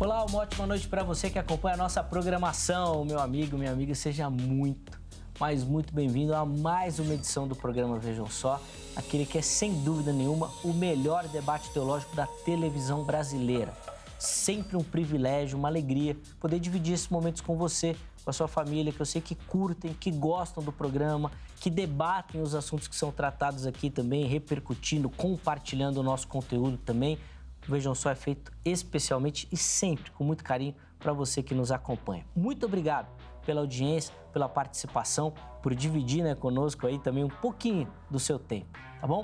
Olá, uma ótima noite para você que acompanha a nossa programação. Meu amigo, minha amiga, seja muito, mas muito bem-vindo a mais uma edição do programa Vejam Só, aquele que é, sem dúvida nenhuma, o melhor debate teológico da televisão brasileira. Sempre um privilégio, uma alegria poder dividir esses momentos com você, com a sua família, que eu sei que curtem, que gostam do programa, que debatem os assuntos que são tratados aqui também, repercutindo, compartilhando o nosso conteúdo também. O Vejam Só é feito especialmente e sempre com muito carinho para você que nos acompanha. Muito obrigado pela audiência, pela participação, por dividir conosco aí também um pouquinho do seu tempo, tá bom?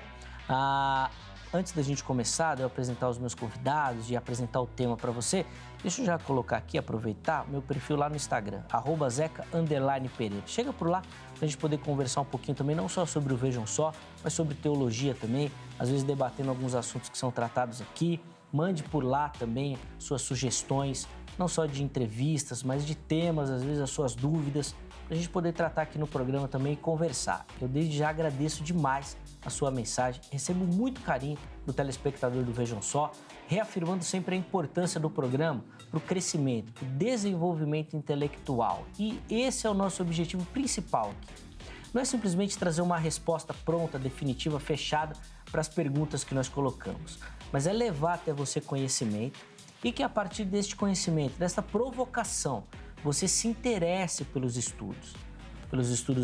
Antes da gente começar, de eu apresentar os meus convidados, de apresentar o tema para você, deixa eu já colocar aqui, aproveitar, meu perfil lá no Instagram, @zeca_pereira. Chega por lá para a gente poder conversar um pouquinho também, não só sobre o Vejam Só, mas sobre teologia também, às vezes debatendo alguns assuntos que são tratados aqui. Mande por lá também suas sugestões, não só de entrevistas, mas de temas, às vezes as suas dúvidas, para a gente poder tratar aqui no programa também e conversar. Eu desde já agradeço demais a sua mensagem, recebo muito carinho do telespectador do Vejam Só, reafirmando sempre a importância do programa para o crescimento, para o desenvolvimento intelectual. E esse é o nosso objetivo principal aqui. Não é simplesmente trazer uma resposta pronta, definitiva, fechada para as perguntas que nós colocamos, mas é levar até você conhecimento e que a partir deste conhecimento, desta provocação, você se interesse pelos estudos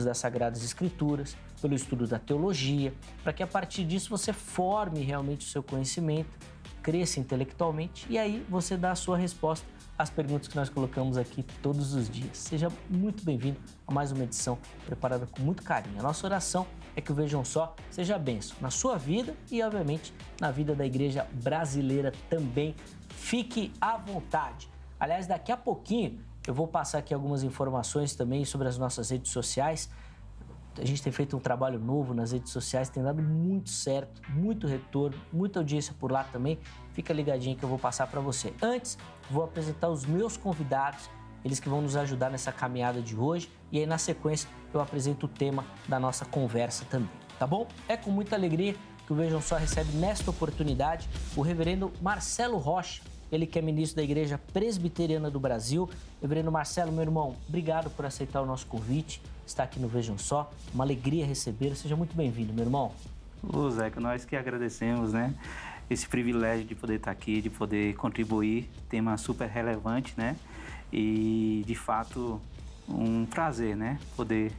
das Sagradas Escrituras, pelo estudo da teologia, para que a partir disso você forme realmente o seu conhecimento, cresça intelectualmente e aí você dá a sua resposta às perguntas que nós colocamos aqui todos os dias. Seja muito bem-vindo a mais uma edição preparada com muito carinho. A nossa oração é que o Vejam Só seja bênção na sua vida e, obviamente, na vida da igreja brasileira também. Fique à vontade. Aliás, daqui a pouquinho eu vou passar aqui algumas informações também sobre as nossas redes sociais. A gente tem feito um trabalho novo nas redes sociais, tem dado muito certo, muito retorno, muita audiência por lá também. Fica ligadinho que eu vou passar para você. Antes, vou apresentar os meus convidados, eles que vão nos ajudar nessa caminhada de hoje. E aí, na sequência, eu apresento o tema da nossa conversa também, tá bom? É com muita alegria que o Vejam Só recebe nesta oportunidade o reverendo Marcelo Rocha, ele que é ministro da Igreja Presbiteriana do Brasil. Reverendo Marcelo, meu irmão, obrigado por aceitar o nosso convite, estar aqui no Vejam Só. Uma alegria recebê-lo. Seja muito bem-vindo, meu irmão. Ô, Zeca, nós que agradecemos, né? Esse privilégio de poder estar aqui, de poder contribuir. Tema super relevante, né? E, de fato, um prazer, né? Poder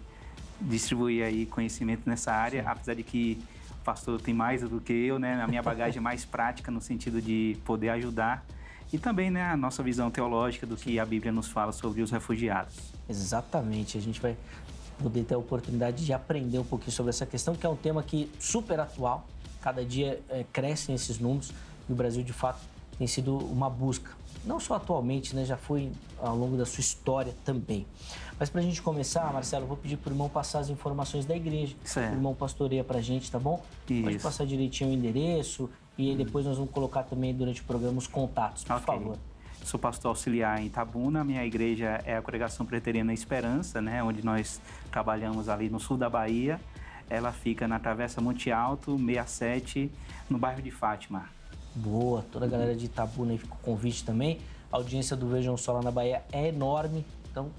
distribuir aí conhecimento nessa área, apesar de que o pastor tem mais do que eu, né? A minha bagagem é mais prática no sentido de poder ajudar. E também, né, a nossa visão teológica do que a Bíblia nos fala sobre os refugiados. Exatamente, a gente vai poder ter a oportunidade de aprender um pouquinho sobre essa questão, que é um tema que super atual, cada dia crescem esses números, e o Brasil, de fato, tem sido uma busca. Não só atualmente, né, já foi ao longo da sua história também. Mas para a gente começar, Marcelo, eu vou pedir para o irmão passar as informações da igreja. Certo. O irmão pastoreia para a gente, tá bom? Isso. Pode passar direitinho o endereço e depois nós vamos colocar também durante o programa os contatos, por Ok. favor. Sou pastor auxiliar em Itabuna, minha igreja é a Congregação Presbiteriana Esperança, né, onde nós trabalhamos ali no sul da Bahia. Ela fica na Travessa Monte Alto, 67, no bairro de Fátima. Boa, toda a galera de Itabuna aí fica o convite também. A audiência do Vejam Só lá na Bahia é enorme, então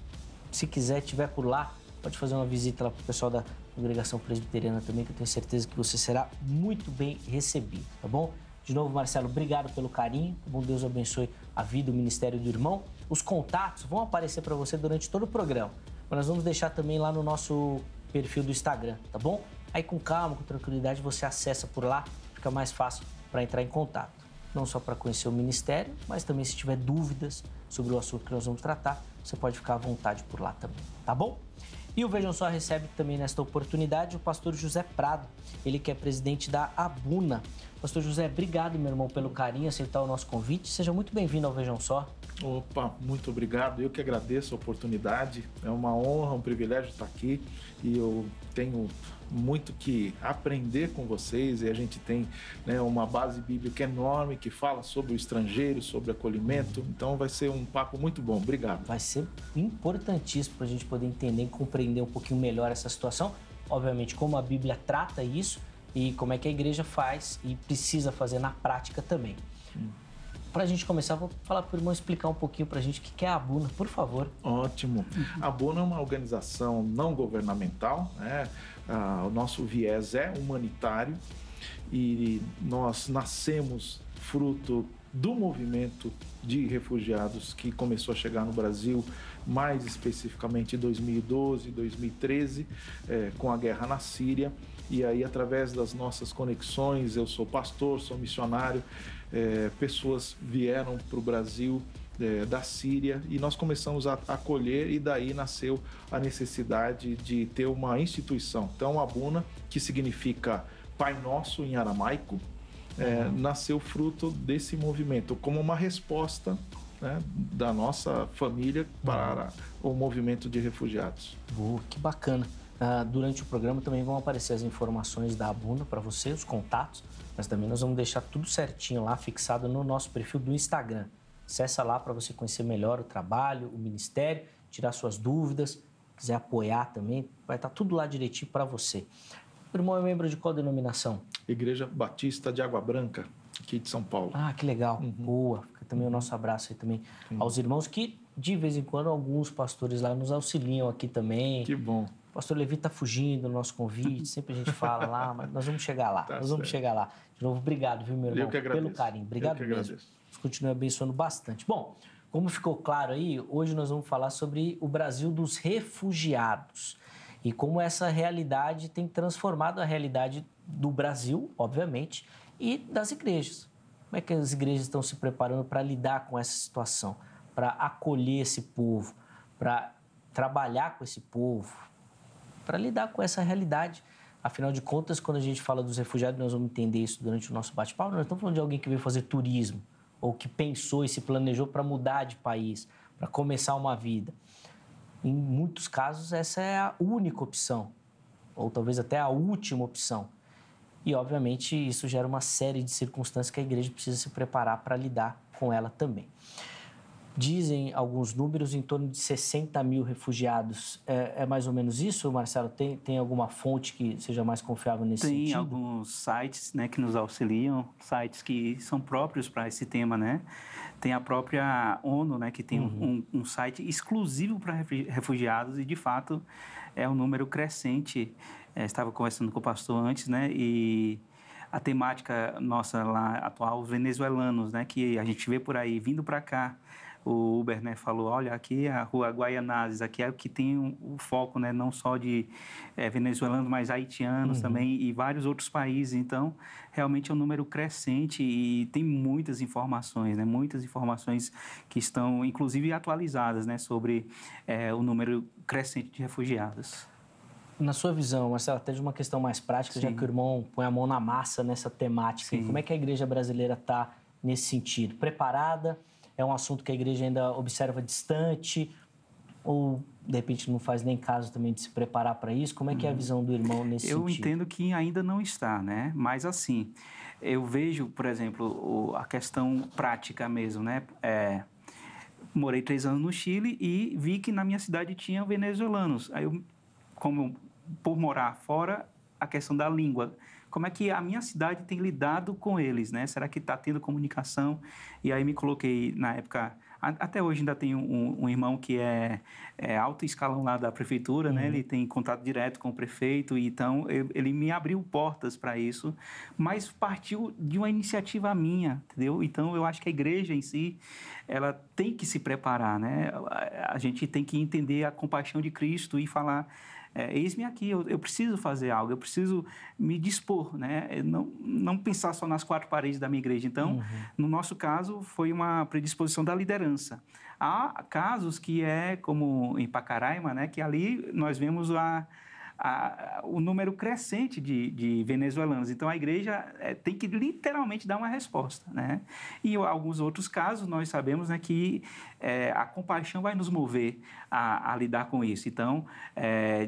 se quiser, estiver por lá, pode fazer uma visita lá para o pessoal da Congregação Presbiteriana também, que eu tenho certeza que você será muito bem recebido, tá bom? De novo, Marcelo, obrigado pelo carinho, bom Deus abençoe a vida, o ministério do irmão. Os contatos vão aparecer para você durante todo o programa, mas nós vamos deixar também lá no nosso perfil do Instagram, tá bom? Aí com calma, com tranquilidade, você acessa por lá, fica mais fácil para entrar em contato. Não só para conhecer o ministério, mas também se tiver dúvidas sobre o assunto que nós vamos tratar, você pode ficar à vontade por lá também, tá bom? E o Vejam Só recebe também nesta oportunidade o pastor José Prado, ele que é presidente da Abuna. Pastor José, obrigado, meu irmão, pelo carinho, aceitar o nosso convite. Seja muito bem-vindo ao Vejam Só. Opa, muito obrigado. Eu que agradeço a oportunidade. É uma honra, um privilégio estar aqui e eu tenho muito que aprender com vocês e a gente tem, né, uma base bíblica enorme que fala sobre o estrangeiro, sobre acolhimento. Então vai ser um papo muito bom. Obrigado. Vai ser importantíssimo para a gente poder entender e compreender um pouquinho melhor essa situação. Obviamente, como a Bíblia trata isso e como é que a igreja faz e precisa fazer na prática também. Para a gente começar, vou falar para o irmão explicar um pouquinho para a gente o que é a Abuna, por favor. Ótimo. A Abuna é uma organização não governamental, né? O nosso viés é humanitário e nós nascemos fruto do movimento de refugiados que começou a chegar no Brasil, mais especificamente em 2012, 2013, com a guerra na Síria. E aí, através das nossas conexões, eu sou pastor, sou missionário, pessoas vieram para o Brasil da Síria e nós começamos a acolher, e daí nasceu a necessidade de ter uma instituição. Então, a Abuna, que significa Pai Nosso em aramaico, nasceu fruto desse movimento, como uma resposta, né, da nossa família para o movimento de refugiados. Que bacana. Durante o programa também vão aparecer as informações da Abuna para você, os contatos, mas também nós vamos deixar tudo certinho lá, fixado no nosso perfil do Instagram. Acessa lá para você conhecer melhor o trabalho, o ministério, tirar suas dúvidas, quiser apoiar também, vai estar tudo lá direitinho para você. O irmão é membro de qual denominação? Igreja Batista de Água Branca, aqui de São Paulo. Que legal. Boa. Fica também o nosso abraço aí também aos irmãos que, de vez em quando, alguns pastores lá nos auxiliam aqui também. Que bom. O pastor Levi está fugindo do nosso convite, sempre a gente fala lá, mas nós vamos chegar lá, vamos chegar lá. De novo, obrigado, viu, meu irmão, pelo carinho. Obrigado mesmo. Deus continue abençoando bastante. Bom, como ficou claro aí, hoje nós vamos falar sobre o Brasil dos refugiados e como essa realidade tem transformado a realidade do Brasil, obviamente, e das igrejas. Como é que as igrejas estão se preparando para lidar com essa situação, para acolher esse povo, para trabalhar com esse povo, para lidar com essa realidade. Afinal de contas, quando a gente fala dos refugiados, nós vamos entender isso durante o nosso bate-papo, nós estamos falando de alguém que veio fazer turismo, ou que pensou e se planejou para mudar de país, para começar uma vida. Em muitos casos, essa é a única opção, ou talvez até a última opção. E, obviamente, isso gera uma série de circunstâncias que a igreja precisa se preparar para lidar com ela também. Dizem alguns números em torno de 60 mil refugiados. É mais ou menos isso, Marcelo? Tem alguma fonte que seja mais confiável nesse sentido? Tem alguns sites, né, que nos auxiliam, sites que são próprios para esse tema, né? Tem a própria ONU, né, que tem um site exclusivo para refugiados e, de fato, é um número crescente. Estava conversando com o pastor antes, né, e a temática nossa lá atual, os venezuelanos, né, que a gente vê por aí vindo para cá. O Uber, né, falou, olha, aqui é a rua Guaianazes, aqui é o que tem o foco, né, não só de venezuelanos, mas haitianos também e vários outros países. Então, realmente é um número crescente e tem muitas informações, né, muitas informações que estão, inclusive, atualizadas, né, sobre o número crescente de refugiados. Na sua visão, Marcelo, até de uma questão mais prática, já que o irmão põe a mão na massa nessa temática, como é que a igreja brasileira está nesse sentido? Preparada? É um assunto que a igreja ainda observa distante? Ou, de repente, não faz nem caso também de se preparar para isso? Como é que é a visão do irmão nesse sentido? Eu entendo que ainda não está, né? Mas, assim, eu vejo, por exemplo, a questão prática mesmo, né? Morei 3 anos no Chile e vi que na minha cidade tinha venezuelanos. Aí, por morar fora, a questão da língua. Como é que a minha cidade tem lidado com eles, né? Será que está tendo comunicação? E aí me coloquei, na época... Até hoje ainda tenho um irmão que é alto escalão lá da prefeitura, né? Ele tem contato direto com o prefeito, então ele me abriu portas para isso, mas partiu de uma iniciativa minha, entendeu? Então eu acho que a igreja em si, ela tem que se preparar, né? A gente tem que entender a compaixão de Cristo e falar... eis-me aqui, eu preciso fazer algo, eu preciso me dispor, né? Não pensar só nas 4 paredes da minha igreja. Então, no nosso caso, foi uma predisposição da liderança. Há casos que como em Pacaraima, né? Que ali nós vemos o número crescente de venezuelanos. Então, a igreja tem que literalmente dar uma resposta, né? E em alguns outros casos, nós sabemos, né, que a compaixão vai nos mover a lidar com isso. Então,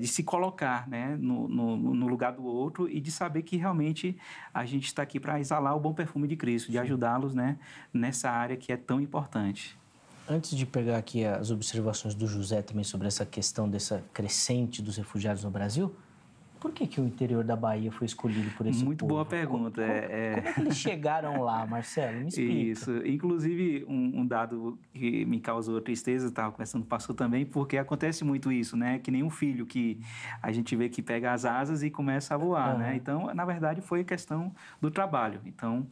de se colocar, né, no lugar do outro e de saber que realmente a gente está aqui para exalar o bom perfume de Cristo, de ajudá-los, né, nessa área que é tão importante. Antes de pegar aqui as observações do José também sobre essa questão dessa crescente dos refugiados no Brasil, por que o interior da Bahia foi escolhido por esse Muito povo? boa pergunta. Como é que eles chegaram lá, Marcelo? Me explica. Isso. Inclusive, um dado que me causou tristeza, estava conversando com o pastor também, porque acontece muito isso, né? Que nem um filho que a gente vê que pega as asas e começa a voar, né? Então, na verdade, foi questão do trabalho. Então,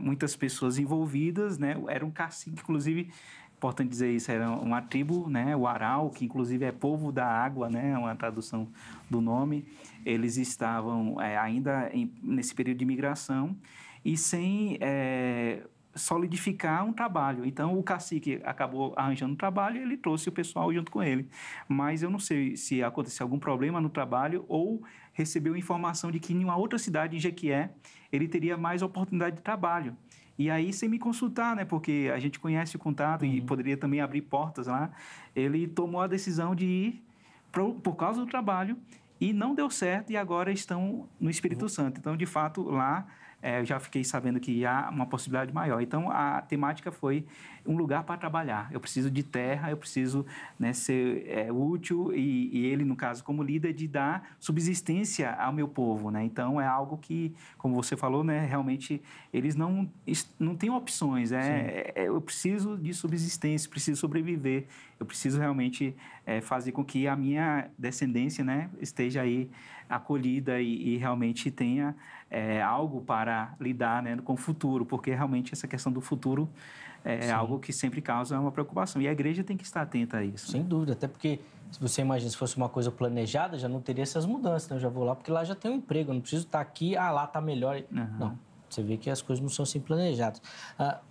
muitas pessoas envolvidas, né? Era um cacique, inclusive, importante dizer isso, era uma tribo, né? O Aral, que inclusive é povo da água, né? Uma tradução do nome. Eles estavam ainda nesse período de migração e sem solidificar um trabalho. Então, o cacique acabou arranjando um trabalho e ele trouxe o pessoal junto com ele. Mas eu não sei se aconteceu algum problema no trabalho ou recebeu informação de que em uma outra cidade, em Jequié, ele teria mais oportunidade de trabalho. E aí, sem me consultar, né, porque a gente conhece o contato e poderia também abrir portas lá, ele tomou a decisão de ir por causa do trabalho e não deu certo e agora estão no Espírito Santo. Então, de fato, lá eu já fiquei sabendo que há uma possibilidade maior. Então, a temática foi um lugar para trabalhar. Eu preciso de terra, eu preciso, né, ser útil e ele, no caso, como líder, de dar subsistência ao meu povo, né? Então, é algo que, como você falou, né, realmente eles não têm opções. Eu preciso de subsistência, preciso sobreviver. Eu preciso realmente fazer com que a minha descendência, né, esteja aí acolhida e realmente tenha algo para lidar, né, com o futuro, porque realmente essa questão do futuro é algo que sempre causa uma preocupação. E a igreja tem que estar atenta a isso. Sem dúvida, até porque se você imagina, se fosse uma coisa planejada, já não teria essas mudanças, né? Eu já vou lá porque lá já tem um emprego, eu não preciso estar aqui, lá está melhor. Não, você vê que as coisas não são assim planejadas.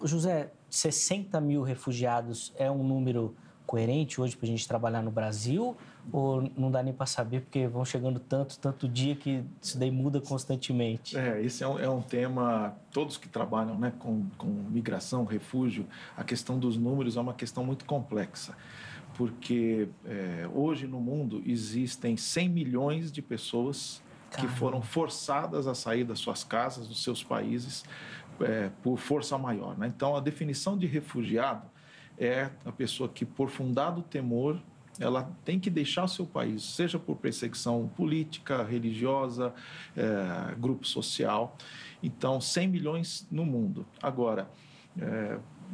José, 60 mil refugiados é um número coerente hoje para a gente trabalhar no Brasil? Ou não dá nem para saber, porque vão chegando tanto dia que isso daí muda constantemente? Esse é um tema, todos que trabalham, né, com migração, refúgio, a questão dos números é uma questão muito complexa, porque hoje no mundo existem 100 milhões de pessoas que foram forçadas a sair das suas casas, dos seus países, por força maior, né? Então, a definição de refugiado é a pessoa que, por fundado temor, ela tem que deixar o seu país, seja por perseguição política, religiosa, grupo social. Então, 100 milhões no mundo. Agora,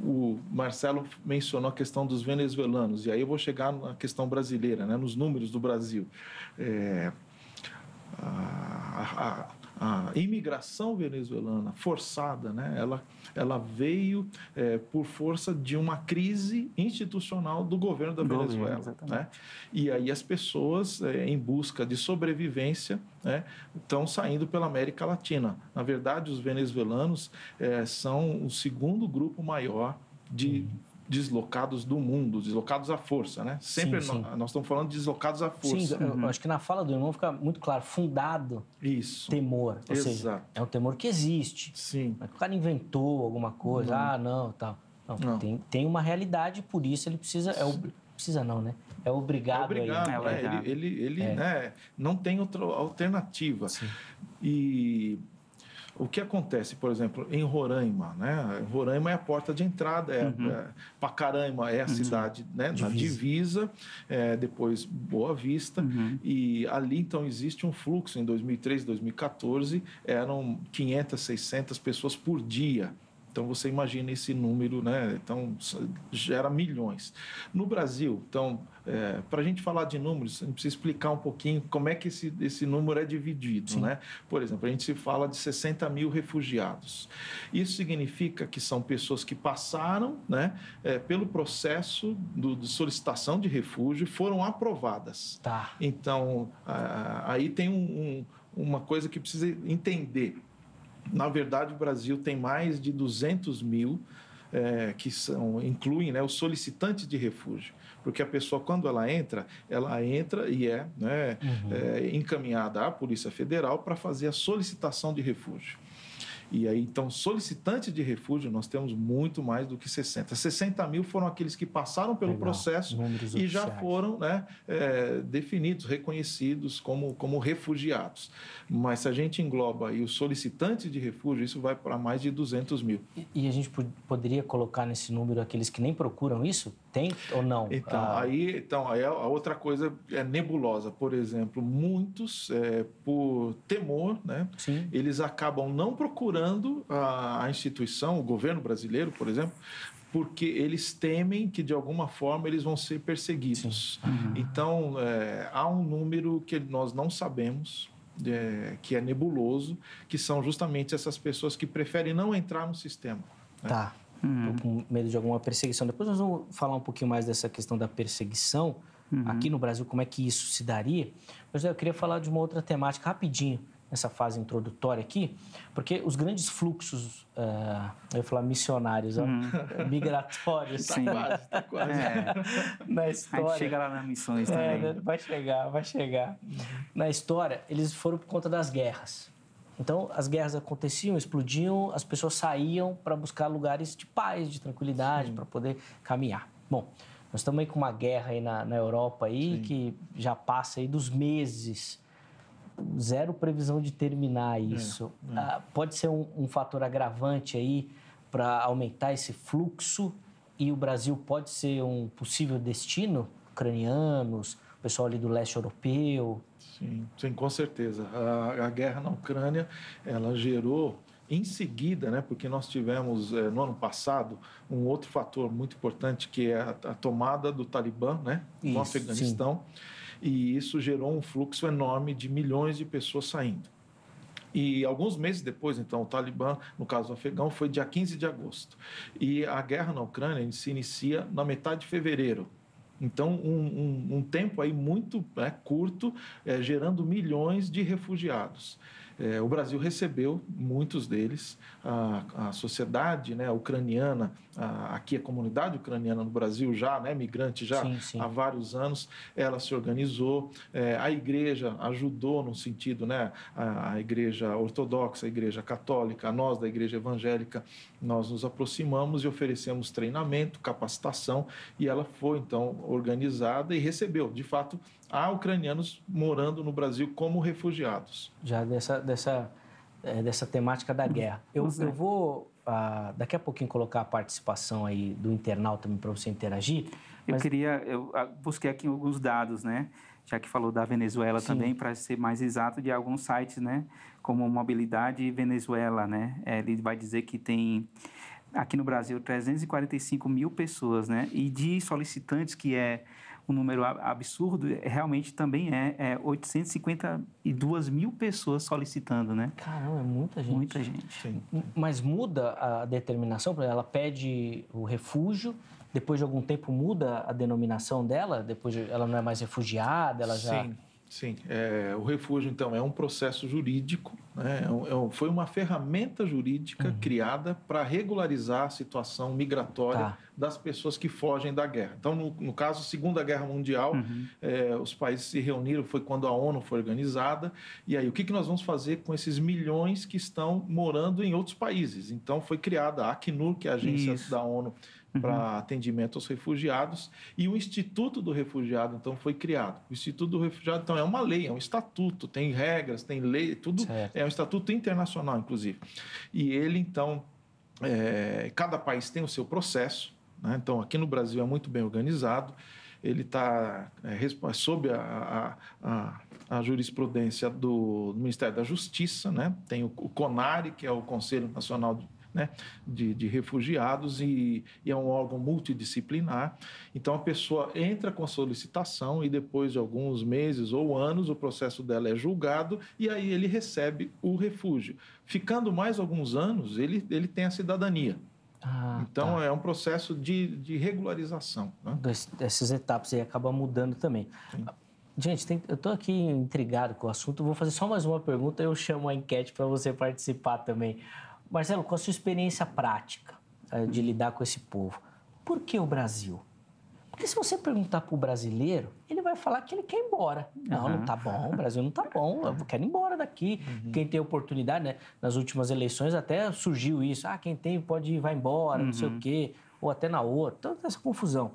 o Marcelo mencionou a questão dos venezuelanos, e aí eu vou chegar na questão brasileira, né, nos números do Brasil. A imigração venezuelana forçada, né? Ela veio por força de uma crise institucional do governo da Venezuela. Né? E aí as pessoas, em busca de sobrevivência, né, estão saindo pela América Latina. Na verdade, os venezuelanos são o segundo grupo maior de deslocados do mundo, deslocados à força, né? Sempre sim. Nós estamos falando de deslocados à força. Sim, eu acho que na fala do irmão fica muito claro, fundado temor. Ou seja, é um temor que existe. Sim. Não é que o cara inventou alguma coisa, não, tal. Não. Tem uma realidade, por isso ele precisa... Precisa não, né? É obrigado. Ele né, não tem outra alternativa. Sim. E... o que acontece, por exemplo, em Roraima, né? Roraima é a porta de entrada, Pacaraima é a cidade, né, na divisa, depois Boa Vista, e ali então existe um fluxo. Em 2013, 2014, eram 500, 600 pessoas por dia. Então, você imagina esse número, né? Então, gera milhões. No Brasil, então, para a gente falar de números, a gente precisa explicar um pouquinho como é que esse número é dividido, né? Por exemplo, a gente se fala de 60 mil refugiados. Isso significa que são pessoas que passaram, né, pelo processo de solicitação de refúgio e foram aprovadas. Tá. Então, aí tem uma coisa que precisa entender. Na verdade, o Brasil tem mais de 200 mil que incluem, né, os solicitantes de refúgio. Porque a pessoa, quando ela entra e é encaminhada à Polícia Federal para fazer a solicitação de refúgio. E aí, então, solicitantes de refúgio, nós temos muito mais do que 60. 60 mil foram aqueles que passaram pelo processo e já foram, né, definidos, reconhecidos como refugiados. Mas se a gente engloba aí os solicitantes de refúgio, isso vai para mais de 200 mil. E a gente poderia colocar nesse número aqueles que nem procuram isso? Tem ou não? Então, aí a outra coisa é nebulosa. Por exemplo, muitos, por temor, né, Sim. eles acabam não procurando a instituição, o governo brasileiro, por exemplo, porque eles temem que, de alguma forma, eles vão ser perseguidos. Então, há um número que nós não sabemos, que é nebuloso, que são justamente essas pessoas que preferem não entrar no sistema. Né? Tá. Tô com medo de alguma perseguição. Depois nós vamos falar um pouquinho mais dessa questão da perseguição aqui no Brasil, como é que isso se daria. Mas eu queria falar de uma outra temática rapidinho, nessa fase introdutória aqui, porque os grandes fluxos, eu ia falar missionários, migratórios. Tá quase. Na história. A gente chega lá nas missões também. Vai chegar. Na história, eles foram por conta das guerras. Então, as guerras aconteciam, explodiam, as pessoas saíam para buscar lugares de paz, de tranquilidade, para poder caminhar. Bom, nós estamos aí com uma guerra aí na Europa aí, que já passa aí dos meses. Zero previsão de terminar isso. Pode ser um fator agravante aí para aumentar esse fluxo, e o Brasil pode ser um possível destino? Ucranianos, o pessoal ali do leste europeu... Sim, com certeza. A guerra na Ucrânia, ela gerou em seguida, né, porque nós tivemos no ano passado um outro fator muito importante, que é a tomada do Talibã, né, no Afeganistão, e isso gerou um fluxo enorme de milhões de pessoas saindo. E alguns meses depois, então, o Talibã, no caso afegão, foi dia 15 de agosto. E a guerra na Ucrânia se inicia na metade de fevereiro. Então, um tempo aí muito curto, gerando milhões de refugiados. O Brasil recebeu muitos deles, a sociedade, né, ucraniana, aqui a comunidade ucraniana no Brasil já, né, migrante já há vários anos, ela se organizou, a igreja ajudou no sentido, né, a igreja ortodoxa, a igreja católica, nós da igreja evangélica, nós nos aproximamos e oferecemos treinamento, capacitação, e ela foi então organizada e recebeu, de fato, há ucranianos morando no Brasil como refugiados. Já dessa temática da guerra. Eu vou, daqui a pouquinho, colocar a participação aí do internauta também para você interagir. Mas... Eu busquei aqui alguns dados, né? Já que falou da Venezuela também, para ser mais exato, de alguns sites, né? Como Mobilidade Venezuela, né? Ele vai dizer que tem... Aqui no Brasil, 345 mil pessoas, né? E de solicitantes, que é um número absurdo, realmente também é 852 mil pessoas solicitando, né? Caramba, é muita gente. Muita gente. Sim. Mas muda a determinação? Ela pede o refúgio, depois de algum tempo muda a denominação dela? Depois ela não é mais refugiada, ela já... Sim. O refúgio, então, é um processo jurídico, né? Foi uma ferramenta jurídica criada para regularizar a situação migratória das pessoas que fogem da guerra. Então, no caso, Segunda Guerra Mundial, os países se reuniram, foi quando a ONU foi organizada, e aí o que nós vamos fazer com esses milhões que estão morando em outros países? Então, foi criada a Acnur, que é a agência da ONU para atendimento aos refugiados, e o Instituto do Refugiado, então, foi criado. O Instituto do Refugiado, então, é uma lei, é um estatuto, tem regras, tem lei, tudo, é um estatuto internacional, inclusive. E ele, então, cada país tem o seu processo, né? Então, aqui no Brasil é muito bem organizado, ele está sob a jurisprudência do Ministério da Justiça, né? Tem o CONARE, que é o Conselho Nacional de Refugiados, e é um órgão multidisciplinar. Então, a pessoa entra com a solicitação e depois de alguns meses ou anos, o processo dela é julgado e aí ele recebe o refúgio. Ficando mais alguns anos, ele tem a cidadania. Então, é um processo de regularização, né? Essas etapas aí acabam mudando também. Sim. Gente, eu estou aqui intrigado com o assunto, vou fazer só mais uma pergunta e eu chamo a enquete para você participar também. Marcelo, com a sua experiência prática de lidar com esse povo, por que o Brasil? Porque se você perguntar para o brasileiro, ele vai falar que ele quer ir embora. Não tá bom, o Brasil não tá bom, eu quero ir embora daqui. Quem tem oportunidade, né? Nas últimas eleições até surgiu isso, quem tem pode ir, vai embora, não sei o quê, ou até na outra, toda essa confusão.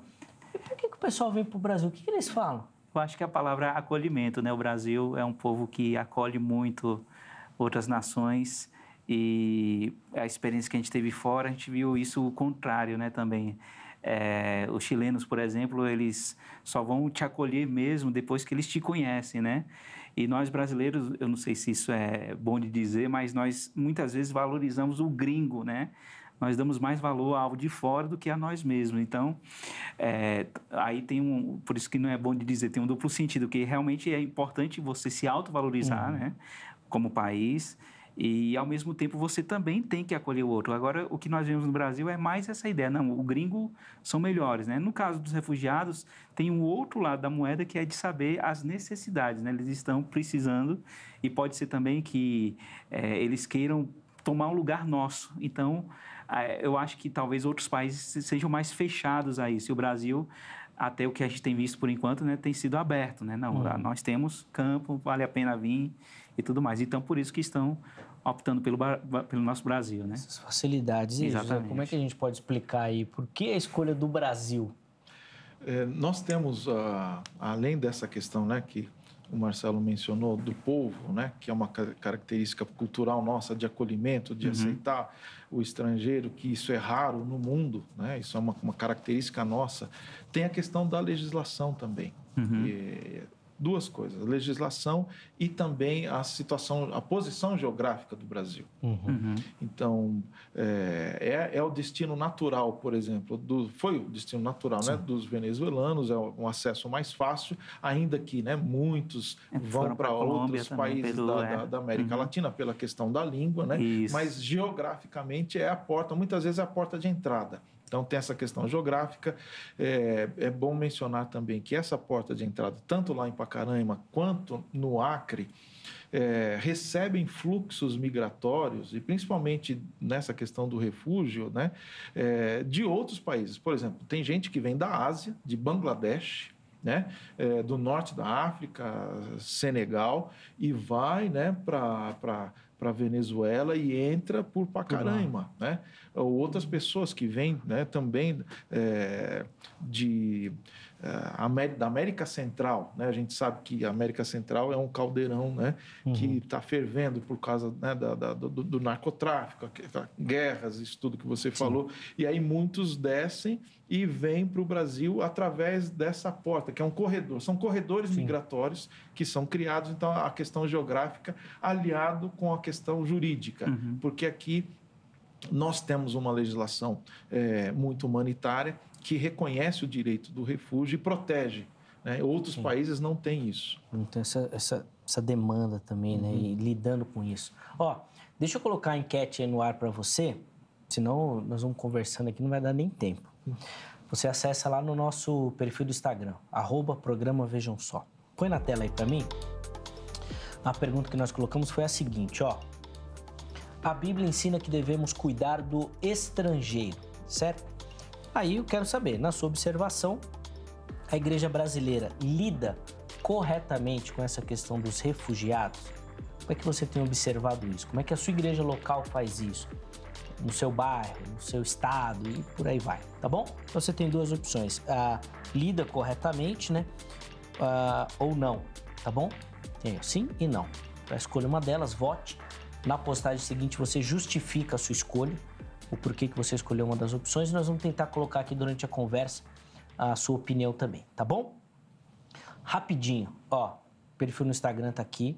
E por que o pessoal vem para o Brasil? O que eles falam? Eu acho que a palavra é acolhimento, né? O Brasil é um povo que acolhe muito outras nações, e a experiência que a gente teve fora, a gente viu isso o contrário, né, também. Os chilenos, por exemplo, eles só vão te acolher mesmo depois que eles te conhecem, né? E nós brasileiros, eu não sei se isso é bom de dizer, mas nós muitas vezes valorizamos o gringo, né? Nós damos mais valor ao de fora do que a nós mesmos. Então, aí tem por isso que não é bom de dizer, tem um duplo sentido, que realmente é importante você se autovalorizar, né? Como país. E, ao mesmo tempo, você também tem que acolher o outro. Agora, o que nós vemos no Brasil é mais essa ideia. Não, o gringo são melhores, né? No caso dos refugiados, tem um outro lado da moeda que é de saber as necessidades, né? Eles estão precisando e pode ser também que eles queiram tomar um lugar nosso. Então, eu acho que talvez outros países sejam mais fechados a isso. E o Brasil, até o que a gente tem visto por enquanto, né, tem sido aberto, né? Não, nós temos campo, vale a pena vir e tudo mais. Então, por isso que estão optando pelo nosso Brasil, né? Essas facilidades. E, José, como é que a gente pode explicar aí por que a escolha do Brasil? Nós temos, além dessa questão, né, que o Marcelo mencionou, do povo, né, que é uma característica cultural nossa de acolhimento, de aceitar o estrangeiro, que isso é raro no mundo, né, isso é uma característica nossa. Tem a questão da legislação também. Duas coisas, a legislação e também a posição geográfica do Brasil. Então, é o destino natural, por exemplo, foi o destino natural, né, dos venezuelanos, é um acesso mais fácil, ainda que, né, muitos vão para outros países da América Latina pela questão da língua, né, mas geograficamente é a porta, muitas vezes é a porta de entrada. Então, tem essa questão geográfica. É bom mencionar também que essa porta de entrada, tanto lá em Pacaraima quanto no Acre, recebem fluxos migratórios, e principalmente nessa questão do refúgio, né, de outros países. Por exemplo, tem gente que vem da Ásia, de Bangladesh, né, do norte da África, Senegal, e vai, né, para Venezuela e entra por Pacaraima, né? Ou outras pessoas que vêm, né, também da América Central, né? A gente sabe que a América Central é um caldeirão, né, que está fervendo por causa, né, do narcotráfico, guerras, isso tudo que você falou. E aí muitos descem e vêm para o Brasil através dessa porta, que é um corredor. São corredores migratórios que são criados, então, a questão geográfica aliado com a questão jurídica, porque aqui nós temos uma legislação muito humanitária que reconhece o direito do refúgio e protege, né? Outros países não têm isso. Não tem essa demanda também, né? E lidando com isso. Deixa eu colocar a enquete aí no ar para você, senão nós vamos conversando aqui, não vai dar nem tempo. Você acessa lá no nosso perfil do Instagram, @programa Vejam Só. Põe na tela aí para mim. A pergunta que nós colocamos foi a seguinte, a Bíblia ensina que devemos cuidar do estrangeiro, certo? Aí eu quero saber, na sua observação, a igreja brasileira lida corretamente com essa questão dos refugiados? Como é que você tem observado isso? Como é que a sua igreja local faz isso? No seu bairro, no seu estado e por aí vai, tá bom? Então você tem duas opções, lida corretamente, né? Ou não, tá bom? Tem sim e não. Para escolher uma delas, vote. Na postagem seguinte, você justifica a sua escolha, o porquê que você escolheu uma das opções, e nós vamos tentar colocar aqui durante a conversa a sua opinião também, tá bom? Rapidinho, o perfil no Instagram tá aqui,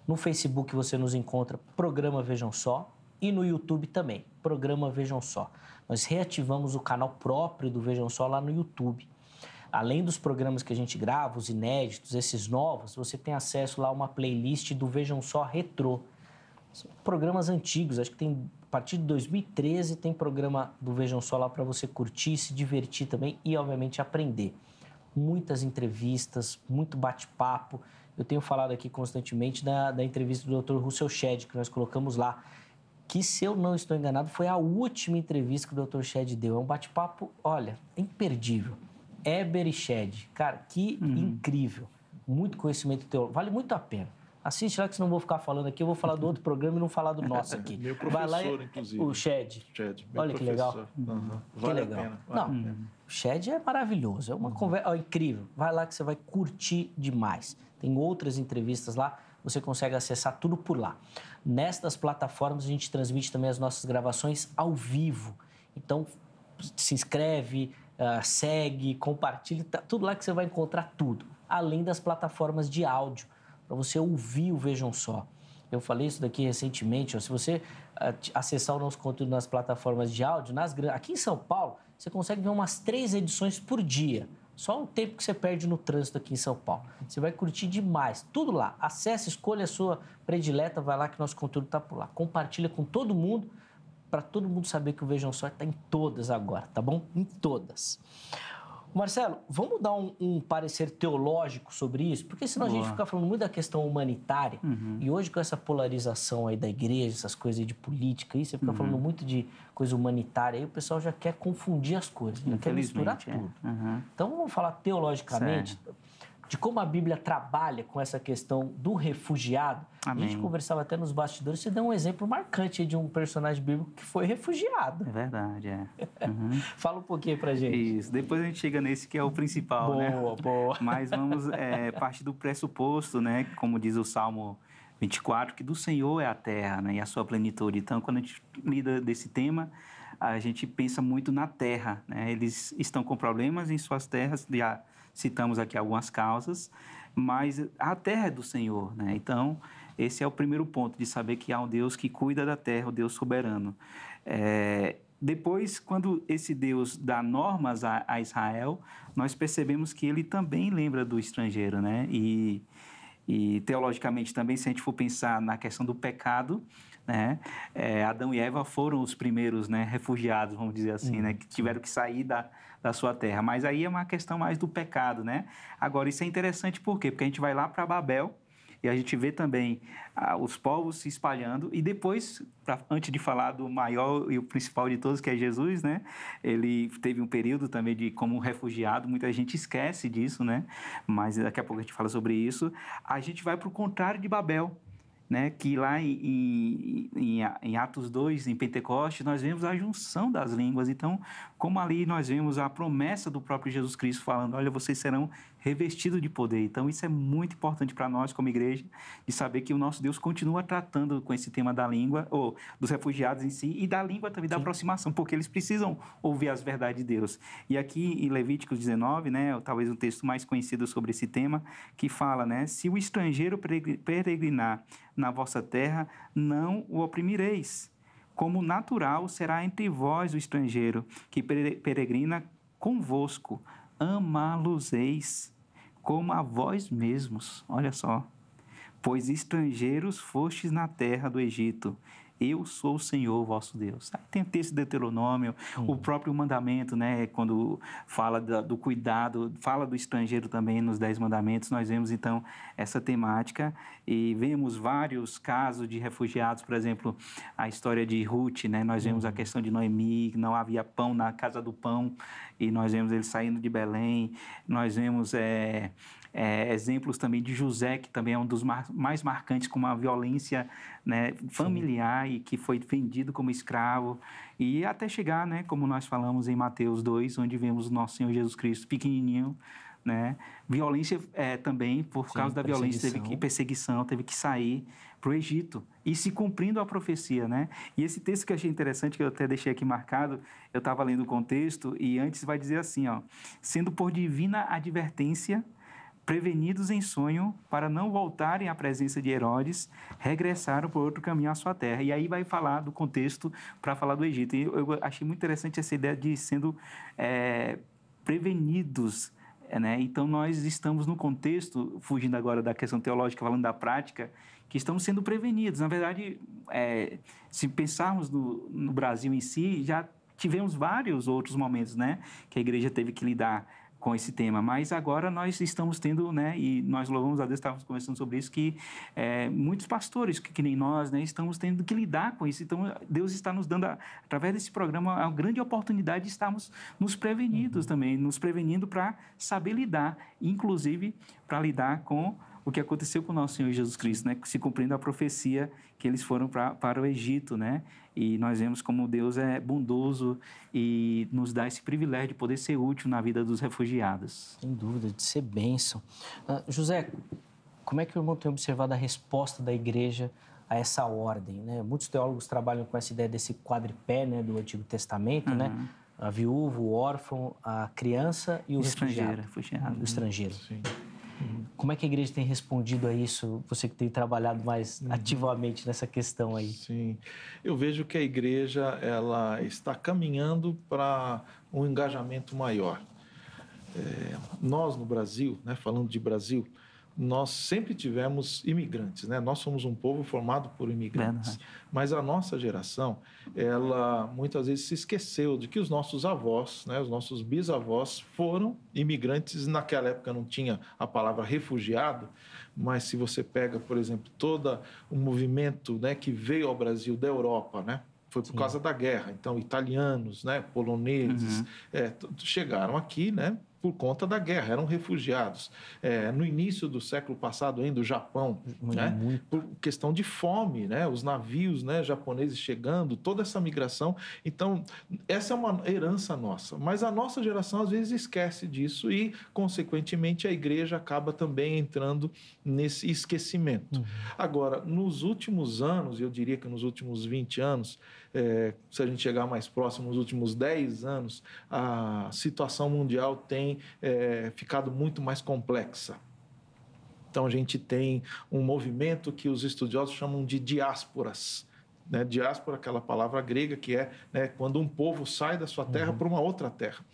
no Facebook você nos encontra Programa Vejam Só e no YouTube também, Programa Vejam Só. Nós reativamos o canal próprio do Vejam Só lá no YouTube. Além dos programas que a gente grava, os inéditos, esses novos, você tem acesso lá a uma playlist do Vejam Só Retrô. São programas antigos, acho que tem, a partir de 2013 tem programa do Vejam Só lá para você curtir, se divertir também e, obviamente, aprender. Muitas entrevistas, muito bate-papo. Eu tenho falado aqui constantemente da entrevista do Dr. Russell Shedd, que nós colocamos lá, que, se eu não estou enganado, foi a última entrevista que o Dr. Shedd deu. É um bate-papo, olha, imperdível. Eber e Shedd, cara, que incrível. Muito conhecimento teológico, vale muito a pena. Assiste lá, que senão eu vou ficar falando aqui, eu vou falar do outro programa e não falar do nosso aqui. Meu professor, vai lá, inclusive. O Shedd. Olha que legal. Vale que legal. A pena. Não, o Shedd é maravilhoso, é uma conversa incrível. Vai lá que você vai curtir demais. Tem outras entrevistas lá, você consegue acessar tudo por lá. Nestas plataformas a gente transmite também as nossas gravações ao vivo. Então, se inscreve, segue, compartilha, tudo lá que você vai encontrar tudo. Além das plataformas de áudio, para você ouvir o Vejam Só. Eu falei isso daqui recentemente, se você acessar o nosso conteúdo nas plataformas de áudio, aqui em São Paulo, você consegue ver umas 3 edições por dia. Só o tempo que você perde no trânsito aqui em São Paulo. Você vai curtir demais. Tudo lá. Acesse, escolha a sua predileta, vai lá que nosso conteúdo está por lá. Compartilha com todo mundo, para todo mundo saber que o Vejam Só está em todas agora, tá bom? Em todas. Marcelo, vamos dar um parecer teológico sobre isso? Porque senão a gente fica falando muito da questão humanitária. E hoje com essa polarização aí da igreja, essas coisas aí de política, aí você fica falando muito de coisa humanitária, aí o pessoal já quer confundir as coisas, já quer misturar tudo. Então vamos falar teologicamente de como a Bíblia trabalha com essa questão do refugiado. Amém. A gente conversava até nos bastidores, você deu um exemplo marcante de um personagem bíblico que foi refugiado. É verdade, Fala um pouquinho pra gente. Isso, depois a gente chega nesse que é o principal, né? Boa. Mas vamos partir do pressuposto, né? Como diz o Salmo 24, que do Senhor é a terra, né? E a sua plenitude. Então, quando a gente lida desse tema, a gente pensa muito na terra, né? Eles estão com problemas em suas terras, já citamos aqui algumas causas, mas a terra é do Senhor, né? Então, esse é o primeiro ponto, de saber que há um Deus que cuida da terra, o Deus soberano. Depois, quando esse Deus dá normas a Israel, nós percebemos que ele também lembra do estrangeiro, né? E teologicamente também, se a gente for pensar na questão do pecado, né? Adão e Eva foram os primeiros, né, refugiados, vamos dizer assim, né, que tiveram que sair da sua terra. Mas aí é uma questão mais do pecado, né? Agora, isso é interessante por quê? Porque a gente vai lá para Babel e a gente vê também os povos se espalhando e depois, antes de falar do maior e o principal de todos, que é Jesus, né? Ele teve um período também de como refugiado, muita gente esquece disso, né? Mas daqui a pouco a gente fala sobre isso. A gente vai para o contrário de Babel, né, que lá em Atos 2, em Pentecostes, nós vemos a junção das línguas. Então, como ali nós vemos a promessa do próprio Jesus Cristo falando, olha, vocês serão revestidos de poder. Então, isso é muito importante para nós, como igreja, de saber que o nosso Deus continua tratando com esse tema da língua, ou dos refugiados em si, e da língua também, da aproximação, porque eles precisam ouvir as verdades de Deus. E aqui em Levíticos 19, né, talvez um texto mais conhecido sobre esse tema, que fala, né, se o estrangeiro peregrinar na vossa terra, não o oprimireis. Como natural será entre vós o estrangeiro que peregrina convosco, amá-los-eis como a vós mesmos. Olha só. Pois estrangeiros fostes na terra do Egito. Eu sou o Senhor, vosso Deus. Aí tem o texto de Deuteronômio, o próprio mandamento, né? Quando fala do cuidado, fala do estrangeiro também nos 10 mandamentos. Nós vemos, então, essa temática e vemos vários casos de refugiados, por exemplo, a história de Ruth, né? Nós vemos a questão de Noemi, que não havia pão na casa do pão, e nós vemos ele saindo de Belém. Nós vemos exemplos também de José, que também é um dos mais marcantes, com uma violência, né, familiar e que foi vendido como escravo, e até chegar, né, como nós falamos em Mateus 2, onde vemos o nosso Senhor Jesus Cristo pequenininho, né, violência também, por causa da violência, perseguição, teve que sair para o Egito, e se cumprindo a profecia, né? E esse texto que eu achei interessante, que eu até deixei aqui marcado, eu estava lendo o contexto, e antes vai dizer assim, ó, sendo por divina advertência, prevenidos em sonho, para não voltarem à presença de Herodes, regressaram por outro caminho à sua terra. E aí vai falar do contexto para falar do Egito. E eu achei muito interessante essa ideia de sendo prevenidos, né? Então, nós estamos no contexto, fugindo agora da questão teológica, falando da prática, que estamos sendo prevenidos. Na verdade, se pensarmos no Brasil em si, já tivemos vários outros momentos, né, que a igreja teve que lidar com esse tema, mas agora nós estamos tendo, né, e nós louvamos a Deus, estávamos conversando sobre isso, que muitos pastores, que nem nós, né, estamos tendo que lidar com isso. Então, Deus está nos dando, através desse programa, uma grande oportunidade de estarmos nos prevenidos também, nos prevenindo para saber lidar, inclusive para lidar com o que aconteceu com o nosso Senhor Jesus Cristo, né, se cumprindo a profecia que eles foram para o Egito, né, e nós vemos como Deus é bondoso e nos dá esse privilégio de poder ser útil na vida dos refugiados. Sem dúvida, de ser bênção. José, como é que o irmão tem observado a resposta da igreja a essa ordem, né? Muitos teólogos trabalham com essa ideia desse quadripé, né, do Antigo Testamento, né? A viúva, o órfão, a criança e o refugiado. O estrangeiro. Sim. Como é que a igreja tem respondido a isso? Você que tem trabalhado mais ativamente nessa questão aí. Sim. Eu vejo que a igreja ela está caminhando para um engajamento maior. Nós no Brasil, né, falando de Brasil, nós sempre tivemos imigrantes, né? Nós somos um povo formado por imigrantes. Mas a nossa geração, ela muitas vezes se esqueceu de que os nossos avós, né, os nossos bisavós foram imigrantes. Naquela época não tinha a palavra refugiado, mas se você pega, por exemplo, todo o movimento, né, que veio ao Brasil da Europa, né? Foi por causa da guerra. Então, italianos, né, poloneses, chegaram aqui, né, por conta da guerra, eram refugiados. No início do século passado, ainda, o Japão, né, por questão de fome, né, os navios, né, japoneses chegando, toda essa migração. Então, essa é uma herança nossa. Mas a nossa geração, às vezes, esquece disso e, consequentemente, a igreja acaba também entrando nesse esquecimento. Agora, nos últimos anos, eu diria que nos últimos 20 anos, se a gente chegar mais próximo, nos últimos 10 anos, a situação mundial tem ficado muito mais complexa. Então, a gente tem um movimento que os estudiosos chamam de diásporas. Né? Diáspora, aquela palavra grega que é, né, quando um povo sai da sua terra para uma outra terra.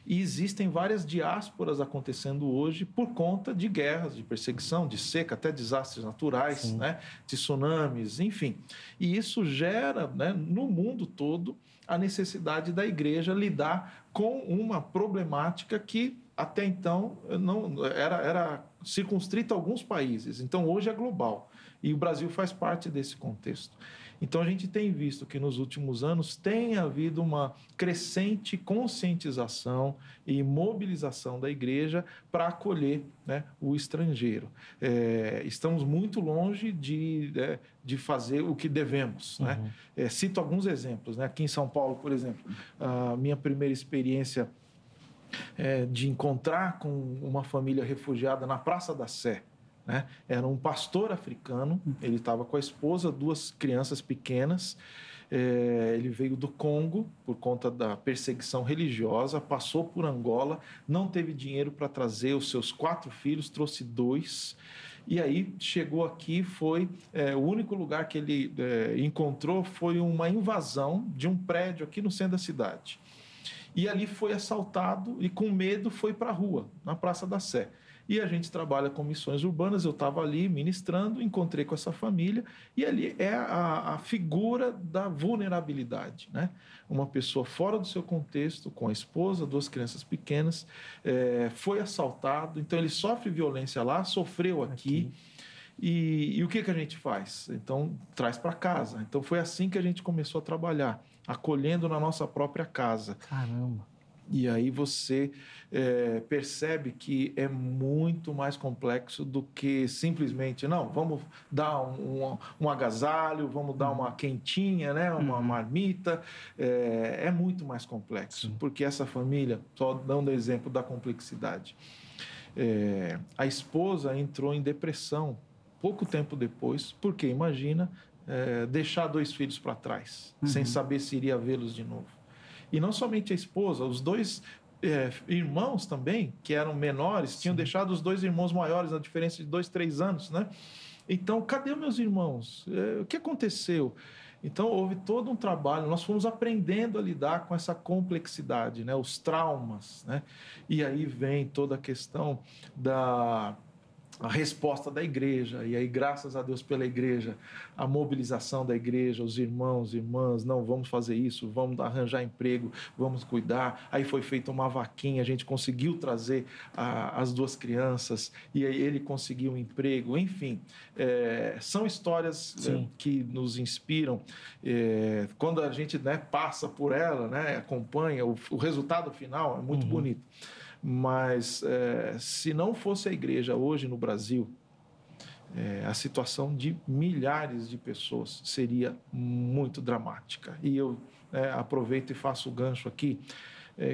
E existem várias diásporas acontecendo hoje por conta de guerras, de perseguição, de seca, até desastres naturais, né, de tsunamis, enfim. E isso gera, né, no mundo todo a necessidade da igreja lidar com uma problemática que até então não era circunscrita a alguns países. Então, hoje é global. E o Brasil faz parte desse contexto. Então, a gente tem visto que nos últimos anos tem havido uma crescente conscientização e mobilização da igreja para acolher, né, o estrangeiro. Estamos muito longe de fazer o que devemos. Né? Cito alguns exemplos. Né? Aqui em São Paulo, por exemplo, a minha primeira experiência de encontrar com uma família refugiada na Praça da Sé. Né? Era um pastor africano, ele estava com a esposa, 2 crianças pequenas. Ele veio do Congo por conta da perseguição religiosa, passou por Angola, não teve dinheiro para trazer os seus 4 filhos, trouxe 2. E aí chegou aqui, o único lugar que ele encontrou foi uma invasão de um prédio aqui no centro da cidade. E ali foi assaltado e com medo foi para a rua, na Praça da Sé. E a gente trabalha com missões urbanas, eu estava ali ministrando, encontrei com essa família, e ali é a figura da vulnerabilidade, né? Uma pessoa fora do seu contexto, com a esposa, 2 crianças pequenas, foi assaltado, então ele sofre violência lá, sofreu aqui. E o que a gente faz? Então, traz para casa. Então, foi assim que a gente começou a trabalhar, acolhendo na nossa própria casa. Caramba! E aí você percebe que é muito mais complexo do que simplesmente, não, vamos dar um agasalho, vamos dar uma quentinha, né, uma marmita. É muito mais complexo, porque essa família, só dando exemplo da complexidade, a esposa entrou em depressão pouco tempo depois, porque imagina deixar 2 filhos para trás, sem saber se iria vê-los de novo. E não somente a esposa, os 2 irmãos também, que eram menores, tinham deixado os 2 irmãos maiores, na diferença de 2, 3 anos, né? Então, cadê meus irmãos? O que aconteceu? Então, houve todo um trabalho, nós fomos aprendendo a lidar com essa complexidade, né? Os traumas, né? E aí vem toda a questão a resposta da igreja, e aí, graças a Deus pela igreja, a mobilização da igreja, os irmãos, irmãs, não, vamos fazer isso, vamos arranjar emprego, vamos cuidar. Aí foi feita uma vaquinha, a gente conseguiu trazer as 2 crianças, e aí ele conseguiu um emprego, enfim. São histórias que nos inspiram. Quando a gente, né, passa por ela, né, acompanha, o resultado final é muito bonito. Mas se não fosse a igreja hoje no Brasil, a situação de milhares de pessoas seria muito dramática. E eu aproveito e faço o gancho aqui,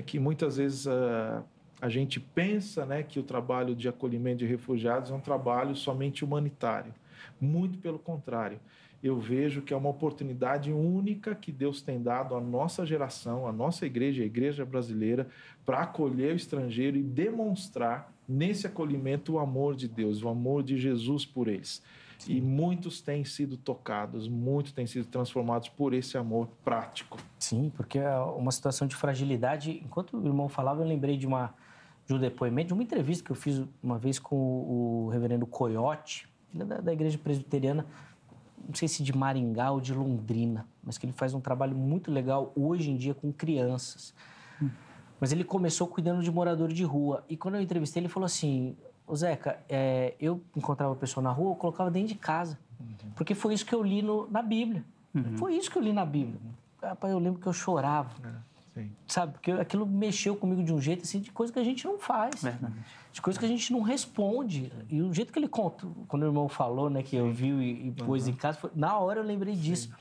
que muitas vezes a gente pensa, né, que o trabalho de acolhimento de refugiados é um trabalho somente humanitário. Muito pelo contrário. Eu vejo que é uma oportunidade única que Deus tem dado à nossa geração, à nossa igreja, a igreja brasileira, para acolher o estrangeiro e demonstrar nesse acolhimento o amor de Deus, o amor de Jesus por eles. Sim. E muitos têm sido tocados, muitos têm sido transformados por esse amor prático. Sim, porque é uma situação de fragilidade. Enquanto o irmão falava, eu lembrei de um depoimento, de uma entrevista que eu fiz uma vez com o reverendo Coyote, da igreja presbiteriana, não sei se de Maringá ou de Londrina, mas que ele faz um trabalho muito legal hoje em dia com crianças. Mas ele começou cuidando de morador de rua. E quando eu entrevistei, ele falou assim: ô Zeca, eu encontrava a pessoa na rua, eu colocava dentro de casa. Porque foi isso que eu li na Bíblia. Foi isso que eu li na Bíblia. Rapaz, eu lembro que eu chorava. Sim. Sabe? Porque aquilo mexeu comigo de um jeito assim, de coisa que a gente não faz. Verdade. De coisa que a gente não responde. E o jeito que ele conta, quando o irmão falou, né, que eu vi e pôs em casa, na hora eu lembrei disso. Sim.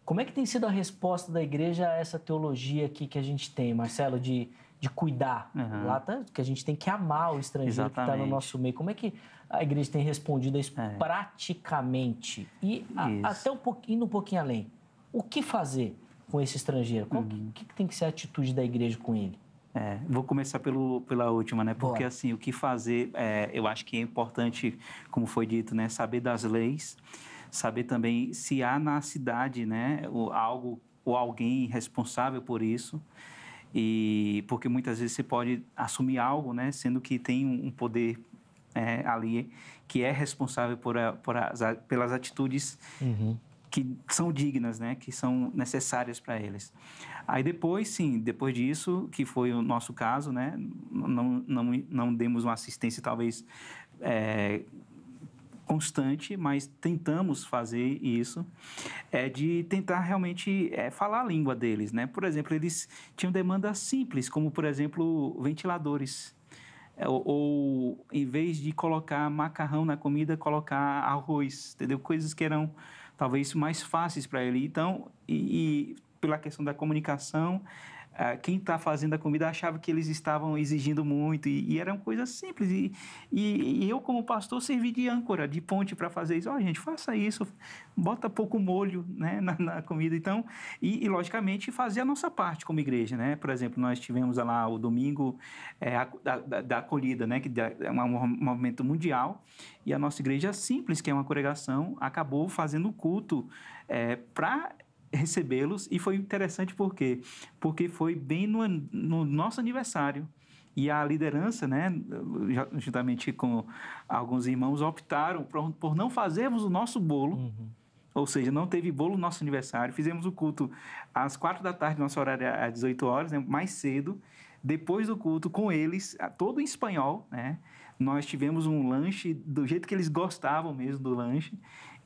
Como é que tem sido a resposta da igreja a essa teologia aqui que a gente tem, Marcelo, de cuidar? Lá tá, que a gente tem que amar o estrangeiro que está no nosso meio. Como é que a igreja tem respondido a isso praticamente? E até indo um pouquinho além. O que fazer com esse estrangeiro? O que tem que ser a atitude da igreja com ele? Vou começar pela última, né? Porque, assim, o que fazer, eu acho que é importante, como foi dito, né? Saber das leis, saber também se há na cidade, né? Algo ou alguém responsável por isso. E porque muitas vezes você pode assumir algo, né? Sendo que tem um poder ali que é responsável pelas atitudes que são dignas, né? Que são necessárias para eles. Aí depois disso, que foi o nosso caso, né? Não demos uma assistência talvez constante, mas tentamos fazer isso, de tentar realmente falar a língua deles, né? Por exemplo, eles tinham demandas simples, como, por exemplo, ventiladores. Ou em vez de colocar macarrão na comida, colocar arroz, entendeu? Coisas que eram talvez mais fáceis para ele. Então, e pela questão da comunicação, quem está fazendo a comida achava que eles estavam exigindo muito e eram coisas simples. E eu, como pastor, servi de âncora, de ponte para fazer isso. Gente, faça isso, bota pouco molho, né, na comida. Então, e logicamente, fazer a nossa parte como igreja, né? Por exemplo, nós tivemos lá o domingo da acolhida, né, que é um movimento mundial, e a nossa igreja simples, que é uma congregação, acabou fazendo culto para recebê-los, e foi interessante porque foi bem no nosso aniversário, e a liderança, né, juntamente com alguns irmãos, optaram por não fazermos o nosso bolo, ou seja, não teve bolo no nosso aniversário, fizemos o culto às 16h, nosso horário às 18h, né, mais cedo. Depois do culto, com eles, todo em espanhol, né, nós tivemos um lanche do jeito que eles gostavam mesmo do lanche.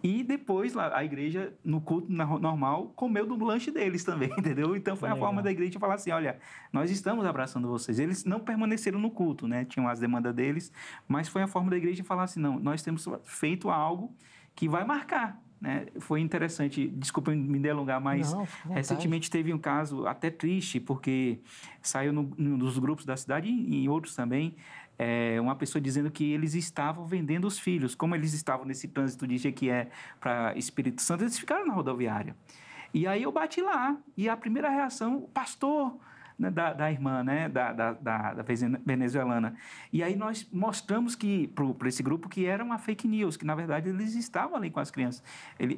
E depois, a igreja, no culto normal, comeu do lanche deles também, entendeu? Então, foi a forma da igreja falar assim: olha, nós estamos abraçando vocês. Eles não permaneceram no culto, né? Tinham as demandas deles, mas foi a forma da igreja falar assim: não, nós temos feito algo que vai marcar, né? Foi interessante, desculpa me delongar, mas recentemente teve um caso até triste, porque saiu nos grupos da cidade e em outros também, uma pessoa dizendo que eles estavam vendendo os filhos. Como eles estavam nesse trânsito de Jequié para Espírito Santo, eles ficaram na rodoviária. E aí eu bati lá, e a primeira reação, o pastor, né, da irmã, né, da venezuelana. E aí nós mostramos para esse grupo que era uma fake news, que na verdade eles estavam ali com as crianças.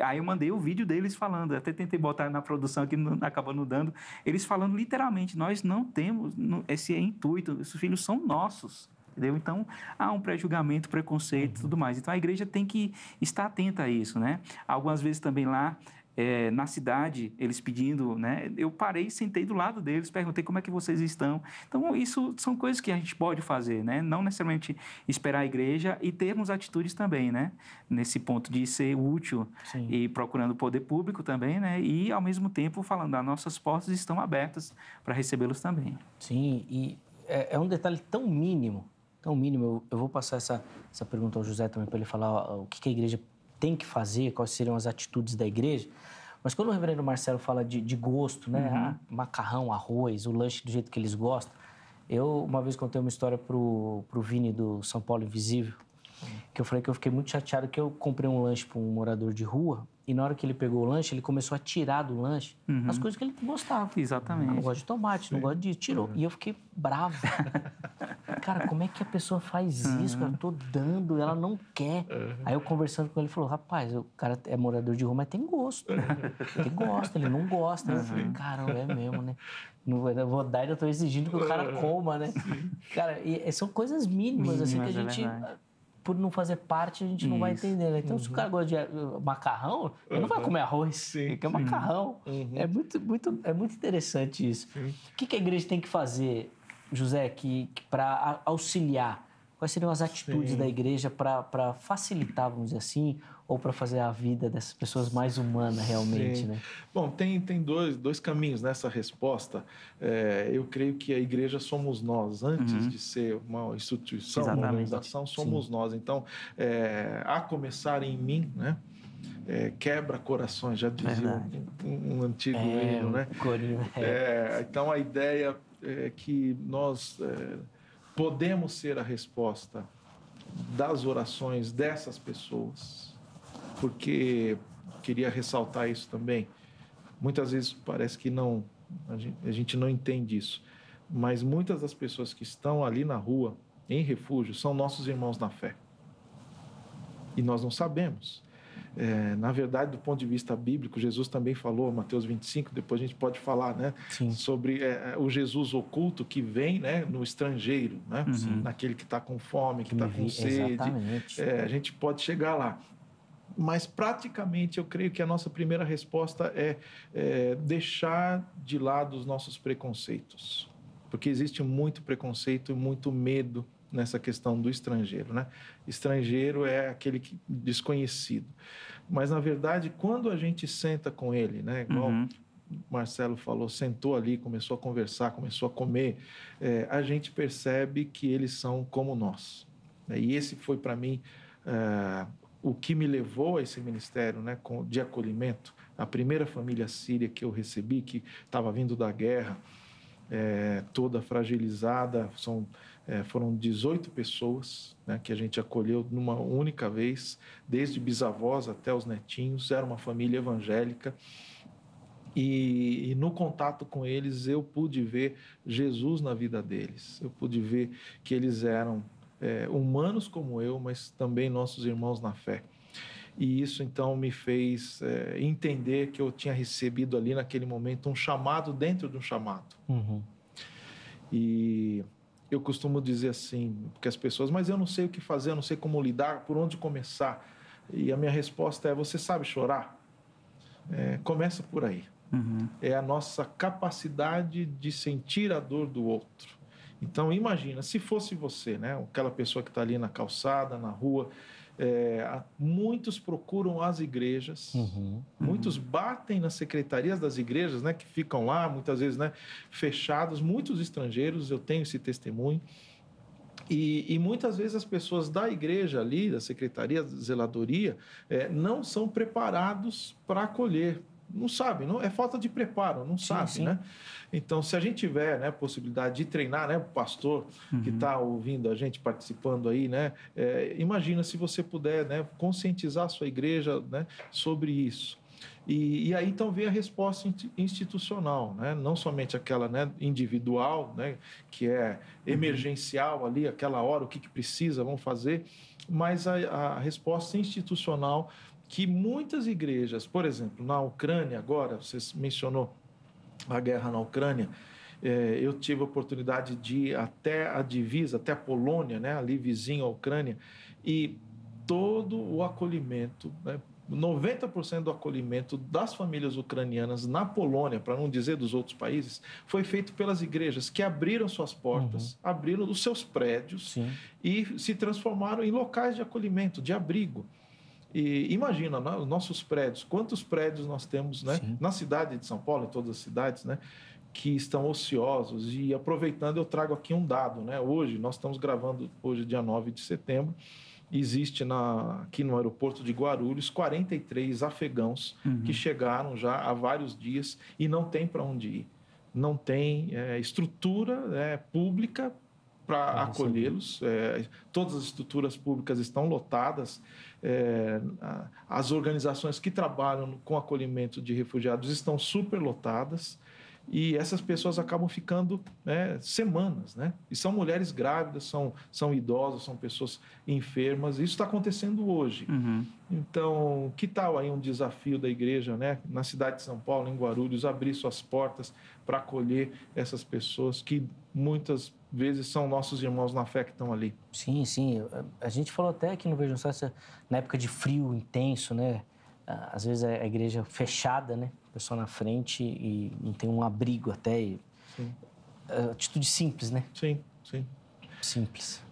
Aí eu mandei o vídeo deles falando, até tentei botar na produção aqui, acabou não dando, eles falando literalmente: nós não temos esse intuito, esses filhos são nossos. Entendeu? Então, há um pré-julgamento, preconceito e tudo mais. Então, a igreja tem que estar atenta a isso, né? Algumas vezes também lá, na cidade, eles pedindo, né? Eu parei, sentei do lado deles, perguntei como é que vocês estão. Então, isso são coisas que a gente pode fazer, né? Não necessariamente esperar a igreja e termos atitudes também, né? Nesse ponto de ser útil. Sim. E procurando o poder público também, né? E, ao mesmo tempo, falando, as nossas portas estão abertas para recebê-los também. Sim, e é um detalhe tão mínimo. Eu vou passar essa pergunta ao José também para ele falar o que a igreja tem que fazer, quais seriam as atitudes da igreja. Mas quando o reverendo Marcelo fala de gosto, né? Macarrão, arroz, o lanche do jeito que eles gostam. Eu, uma vez, contei uma história pro Vini do São Paulo Invisível. Que eu falei que eu fiquei muito chateado que eu comprei um lanche para um morador de rua e na hora que ele pegou o lanche, ele começou a tirar do lanche as coisas que ele gostava. Exatamente. Não gosto de tomate, não gosto disso. Tirou. E eu fiquei bravo. Cara, como é que a pessoa faz isso? Eu tô dando, ela não quer. Aí eu conversando com ele, ele falou, rapaz, o cara é morador de rua, mas tem gosto. Ele gosta, ele não gosta. Eu falei, caramba, é mesmo, né? Eu vou dar e eu tô exigindo que o cara coma, né? Cara, e são coisas mínimas, assim, que a gente... por não fazer parte, a gente não vai entender, né? Então, se o cara gosta de macarrão, ele não vai comer arroz, ele quer macarrão. É muito interessante isso. O que a igreja tem que fazer, José, para auxiliar? Quais seriam as atitudes da igreja para facilitar, vamos dizer assim, ou para fazer a vida dessas pessoas mais humana realmente, né? Bom, tem dois caminhos nessa resposta. Eu creio que a igreja somos nós. Antes de ser uma instituição, uma organização, somos nós. Então, a começar em mim, né? Quebra corações, já dizia um antigo hino, né? Então, a ideia é que nós... podemos ser a resposta das orações dessas pessoas, porque queria ressaltar isso também. Muitas vezes parece que a gente não entende isso, mas muitas das pessoas que estão ali na rua, em refúgio, são nossos irmãos na fé. E nós não sabemos. Na verdade, do ponto de vista bíblico, Jesus também falou, Mateus 25, depois a gente pode falar, né, sobre o Jesus oculto que vem, né, no estrangeiro, né, naquele que está com fome, que está com sede. A gente pode chegar lá. Mas, praticamente, eu creio que a nossa primeira resposta é deixar de lado os nossos preconceitos. Porque existe muito preconceito e muito medo nessa questão do estrangeiro, né? Estrangeiro é aquele desconhecido. Mas, na verdade, quando a gente senta com ele, né? Igual o Marcelo falou, sentou ali, começou a conversar, começou a comer, a gente percebe que eles são como nós. E esse foi, para mim, o que me levou a esse ministério, né, de acolhimento. A primeira família síria que eu recebi, que estava vindo da guerra, toda fragilizada, foram 18 pessoas, né, que a gente acolheu numa única vez, desde bisavós até os netinhos. Era uma família evangélica e no contato com eles eu pude ver Jesus na vida deles. Eu pude ver que eles eram humanos como eu, mas também nossos irmãos na fé. E isso, então, me fez entender que eu tinha recebido ali, naquele momento, um chamado dentro de um chamado. E eu costumo dizer assim, porque as pessoas, mas eu não sei o que fazer, eu não sei como lidar, por onde começar. E a minha resposta é, você sabe chorar? Começa por aí. É a nossa capacidade de sentir a dor do outro. Então, imagina, se fosse você, né? Aquela pessoa que está ali na calçada, na rua, muitos procuram as igrejas, muitos batem nas secretarias das igrejas, né? Que ficam lá, muitas vezes, né? Fechados, muitos estrangeiros, eu tenho esse testemunho. E muitas vezes as pessoas da igreja ali, da secretaria, da zeladoria, não são preparados para acolher. Não sabe, não, é falta de preparo, não sabe, né? Então, se a gente tiver, né, possibilidade de treinar, né, o pastor que está ouvindo a gente, participando aí, né, imagina se você puder, né, conscientizar a sua igreja, né, sobre isso. E aí, então, vem a resposta institucional, né? Não somente aquela, né, individual, né, que é emergencial ali, aquela hora, o que precisa, vamos fazer, mas a resposta institucional que muitas igrejas, por exemplo, na Ucrânia agora, você mencionou a guerra na Ucrânia, eu tive a oportunidade de ir até a divisa, até a Polônia, né, ali vizinho à Ucrânia, e todo o acolhimento, né, 90% do acolhimento das famílias ucranianas na Polônia, para não dizer dos outros países, foi feito pelas igrejas que abriram suas portas, abriram os seus prédios e se transformaram em locais de acolhimento, de abrigo. E imagina, né, os nossos prédios, quantos prédios nós temos, né, na cidade de São Paulo, em todas as cidades, né, que estão ociosos. E aproveitando, eu trago aqui um dado, né, hoje, nós estamos gravando hoje, dia 9 de setembro, existe aqui no aeroporto de Guarulhos 43 afegãos que chegaram já há vários dias e não tem para onde ir. Não tem estrutura pública para acolhê-los. Todas as estruturas públicas estão lotadas. As organizações que trabalham com acolhimento de refugiados estão superlotadas. E essas pessoas acabam ficando, né, semanas, né? E são mulheres grávidas, são idosas, são pessoas enfermas. Isso está acontecendo hoje. Uhum. Então, que tal aí um desafio da igreja, né, na cidade de São Paulo, em Guarulhos, abrir suas portas para acolher essas pessoas que muitas vezes são nossos irmãos na fé que estão ali? Sim, sim. A gente falou até aqui no Vejam Só, na época de frio intenso, né? Às vezes a igreja fechada, né? O pessoal na frente e não tem um abrigo até. Sim. Atitude simples, né? Sim, sim. Simples.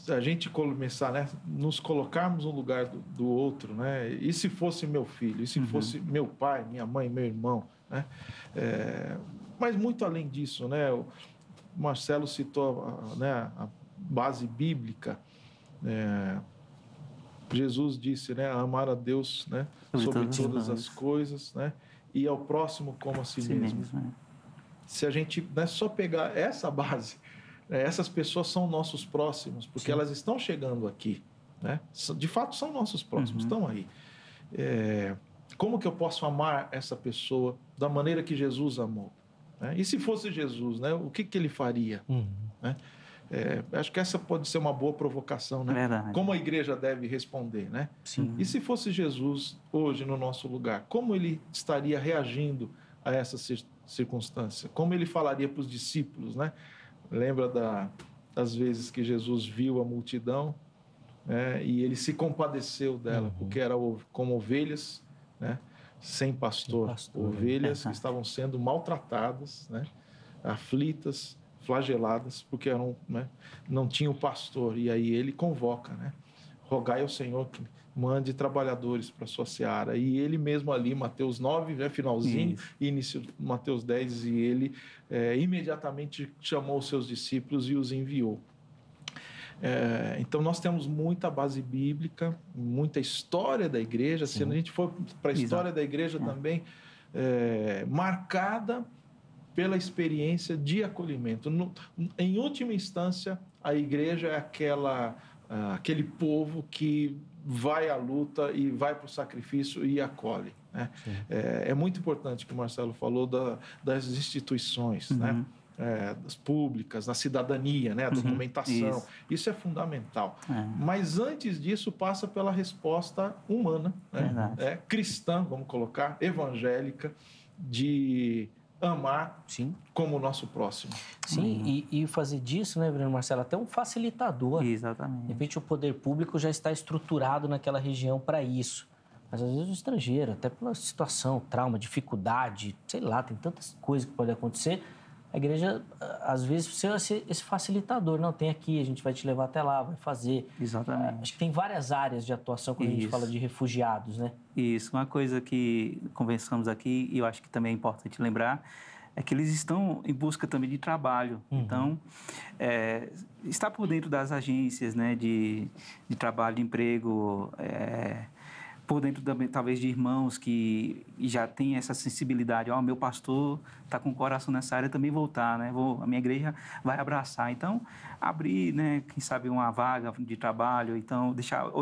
A gente começar, né? Nos colocarmos no lugar do outro, né? E se fosse meu filho? E se fosse meu pai, minha mãe, meu irmão? Né? Mas muito além disso, né? O Marcelo citou, né, a base bíblica. Jesus disse, né, amar a Deus, né, sobre todas as coisas, né, e ao próximo como a si mesmo. Se a gente, né, só pegar essa base, né, essas pessoas são nossos próximos, porque elas estão chegando aqui, né, de fato são nossos próximos, estão aí. Como que eu posso amar essa pessoa da maneira que Jesus amou? Né? E se fosse Jesus, né, o que ele faria? Né? Acho que essa pode ser uma boa provocação, né? Verdade. Como a igreja deve responder, né? Sim. E se fosse Jesus hoje no nosso lugar, como ele estaria reagindo a essa circunstância? Como ele falaria para os discípulos, né? Lembra das vezes que Jesus viu a multidão, né? E ele se compadeceu dela, porque era como ovelhas, né? Sem pastor, ovelhas que estavam sendo maltratadas, né? Aflitas, flageladas, porque né, não tinham pastor. E aí ele convoca, né? Rogai ao Senhor que mande trabalhadores para a sua seara. E ele mesmo ali, Mateus 9, né, finalzinho, início de Mateus 10, e ele imediatamente chamou os seus discípulos e os enviou. Então, nós temos muita base bíblica, muita história da igreja. Se a gente for para a história da igreja também, marcada pela experiência de acolhimento. Em última instância, a igreja é aquele povo que vai à luta e vai para o sacrifício e acolhe. Né? É muito importante que o Marcelo falou das instituições, né? Das públicas, na cidadania, né? A documentação. Isso é fundamental. Mas antes disso, passa pela resposta humana, né? Cristã, vamos colocar, evangélica, de amar como o nosso próximo. Sim, e fazer disso, né, Bruno Marcelo, até um facilitador. Exatamente. De repente o poder público já está estruturado naquela região para isso. Mas às vezes o estrangeiro, até pela situação, trauma, dificuldade, sei lá, tem tantas coisas que podem acontecer. A igreja, às vezes, precisa ser esse facilitador. Não, tem aqui, a gente vai te levar até lá, vai fazer. Exatamente. Acho que tem várias áreas de atuação quando a gente fala de refugiados, né? Isso. Uma coisa que conversamos aqui, e eu acho que também é importante lembrar, é que eles estão em busca também de trabalho. Então, está por dentro das agências, né, de trabalho, de emprego, por dentro também, talvez, de irmãos que já têm essa sensibilidade. Meu pastor está com o coração nessa área, também voltar, né? A minha igreja vai abraçar. Então, abrir, né, quem sabe, uma vaga de trabalho, então,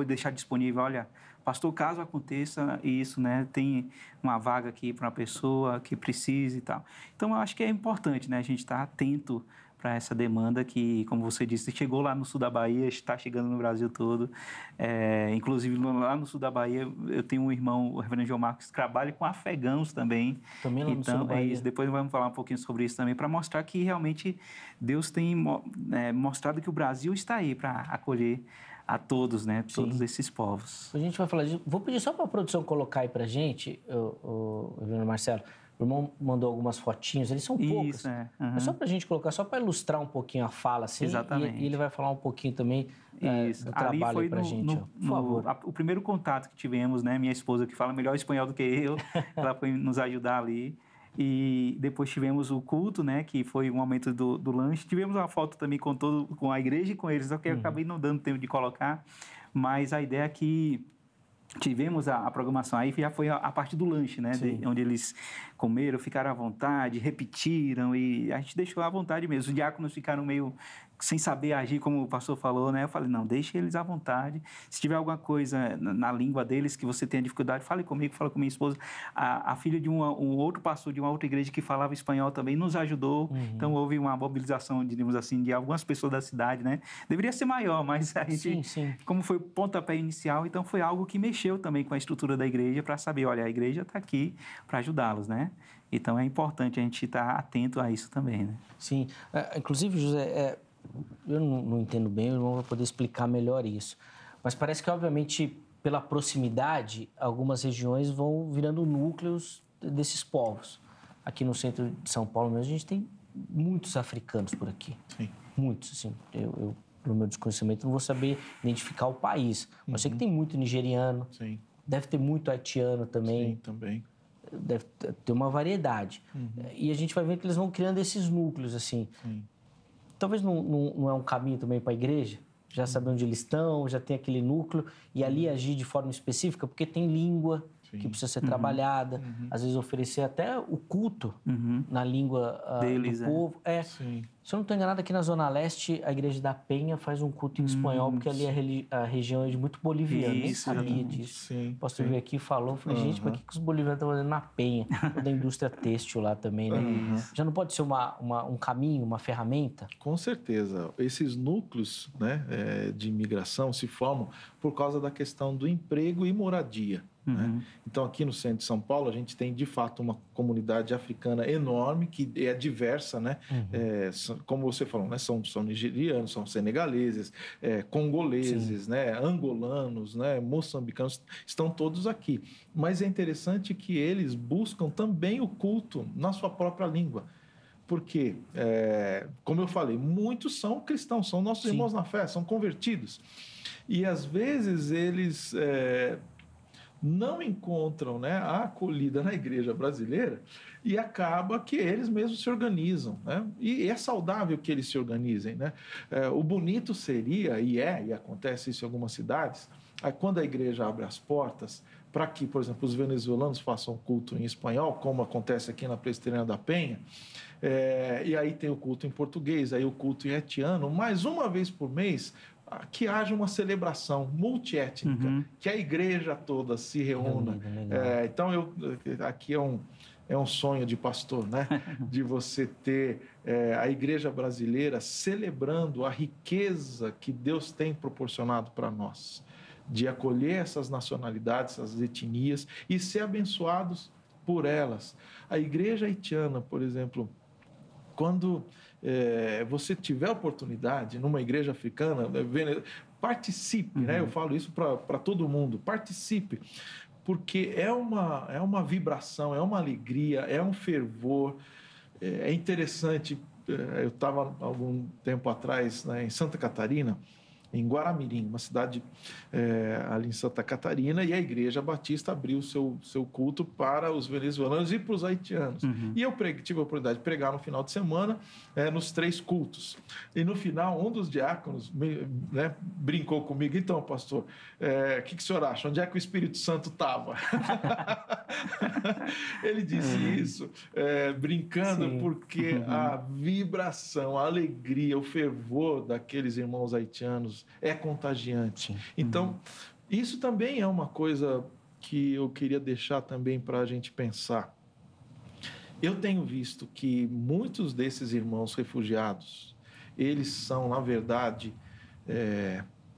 deixar disponível, olha, pastor, caso aconteça isso, né, tem uma vaga aqui para uma pessoa que precise e tal. Então, eu acho que é importante, né, a gente estar atento para essa demanda que, como você disse, chegou lá no sul da Bahia, está chegando no Brasil todo. Inclusive, lá no sul da Bahia, eu tenho um irmão, o reverendo João Marcos, que trabalha com afegãos também. Também lá no sul da Bahia. Depois vamos falar um pouquinho sobre isso também, para mostrar que realmente Deus tem mostrado que o Brasil está aí para acolher a todos, né? Todos esses povos. A gente vai falar disso. Vou pedir só para a produção colocar aí para a gente, o Marcelo. O irmão mandou algumas fotinhos, eles são poucas. É só para a gente colocar, só para ilustrar um pouquinho a fala, assim. Exatamente. E ele vai falar um pouquinho também do trabalho aí para a gente. Por favor. O primeiro contato que tivemos, né? Minha esposa, que fala melhor espanhol do que eu, ela foi nos ajudar ali. E depois tivemos o culto, né? Que foi o momento do lanche. Tivemos uma foto também com a igreja e com eles, só que eu acabei não dando tempo de colocar. Mas a ideia é que tivemos a programação, aí já foi a parte do lanche, né? Onde eles comeram, ficaram à vontade, repetiram e a gente deixou à vontade mesmo. Os diáconos ficaram meio sem saber agir, como o pastor falou, né? Eu falei, não, deixe eles à vontade. Se tiver alguma coisa na língua deles que você tenha dificuldade, fale comigo, fale com minha esposa. A filha de um outro pastor de uma outra igreja que falava espanhol também nos ajudou. Então, houve uma mobilização, diríamos assim, de algumas pessoas da cidade, né? Deveria ser maior, mas a gente, como foi o pontapé inicial, então foi algo que mexeu também com a estrutura da igreja para saber, olha, a igreja está aqui para ajudá-los, né? Então, é importante a gente estar atento a isso também, né? Sim. Inclusive, José, eu não entendo bem, o irmão vai poder explicar melhor isso. Mas parece que, obviamente, pela proximidade, algumas regiões vão virando núcleos desses povos. Aqui no centro de São Paulo mesmo, a gente tem muitos africanos por aqui. Sim. Muitos, assim. Eu, no meu desconhecimento, não vou saber identificar o país. Mas eu sei que tem muito nigeriano. Sim. Deve ter muito haitiano também. Sim, também. Deve ter uma variedade. E a gente vai ver que eles vão criando esses núcleos, assim. Sim. Talvez não é um caminho também para a igreja? Já saber onde eles estão, já tem aquele núcleo, e ali agir de forma específica, porque tem língua que precisa ser trabalhada, às vezes oferecer até o culto na língua deles, do povo. Sim. Se eu não estou enganado, aqui na Zona Leste, a Igreja da Penha faz um culto em espanhol, porque ali a região é de muito boliviano. Nem sabia disso. Sim. O pastor veio aqui e falou, falei, gente, mas o que os bolivianos estão fazendo na Penha? Toda a indústria têxtil lá também, né? Já não pode ser um caminho, uma ferramenta? Com certeza. Esses núcleos, né, de imigração se formam por causa da questão do emprego e moradia. Né? Então, aqui no centro de São Paulo, a gente tem, de fato, uma comunidade africana enorme, que é diversa, né? Como você falou, né? São nigerianos, são senegaleses, congoleses, né? Angolanos, né? Moçambicanos, estão todos aqui. Mas é interessante que eles buscam também o culto na sua própria língua. Porque, como eu falei, muitos são cristãos, são nossos irmãos na fé, são convertidos. E, às vezes, eles não encontram, né, a acolhida na igreja brasileira e acaba que eles mesmos se organizam, né? E é saudável que eles se organizem, né? O bonito seria, e acontece isso em algumas cidades, quando a igreja abre as portas para que, por exemplo, os venezuelanos façam culto em espanhol, como acontece aqui na Presbiteriana da Penha, e aí tem o culto em português, aí o culto em haitiano, mas uma vez por mês que haja uma celebração multiétnica, que a igreja toda se reúna. Então, aqui é um sonho de pastor, né? De você ter a igreja brasileira celebrando a riqueza que Deus tem proporcionado para nós, de acolher essas nacionalidades, essas etnias e ser abençoados por elas. A igreja haitiana, por exemplo, quando você tiver oportunidade numa igreja africana, participe, né? Eu falo isso para todo mundo, participe, porque é uma vibração, é uma alegria, é um fervor, é interessante. Eu estava algum tempo atrás, né, em Santa Catarina, em Guaramirim, uma cidade ali em Santa Catarina, e a Igreja Batista abriu o seu culto para os venezuelanos e para os haitianos. E eu tive a oportunidade de pregar no final de semana, nos 3 cultos. E no final, um dos diáconos brincou comigo, então, pastor, o que o senhor acha? Onde é que o Espírito Santo estava? Ele disse isso, brincando, porque a vibração, a alegria, o fervor daqueles irmãos haitianos é contagiante. Então, isso também é uma coisa que eu queria deixar também para a gente pensar. Eu tenho visto que muitos desses irmãos refugiados, eles são, na verdade,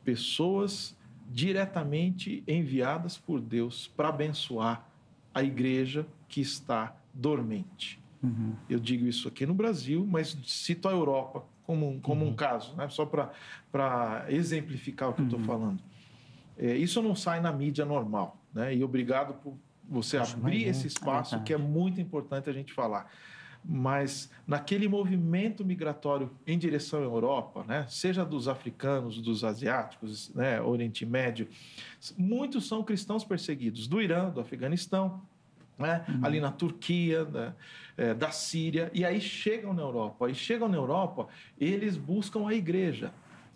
pessoas diretamente enviadas por Deus para abençoar a igreja que está dormente. Eu digo isso aqui no Brasil, mas cito a Europa como um caso, né? Só para exemplificar o que eu estou falando. Isso não sai na mídia normal, né? E obrigado por você abrir esse espaço, que é muito importante a gente falar. Mas naquele movimento migratório em direção à Europa, né? Seja dos africanos, dos asiáticos, né? Oriente Médio, muitos são cristãos perseguidos, do Irã, do Afeganistão, né? Ali na Turquia, né? Da Síria, e aí chegam na Europa. E chegam na Europa, eles buscam a igreja.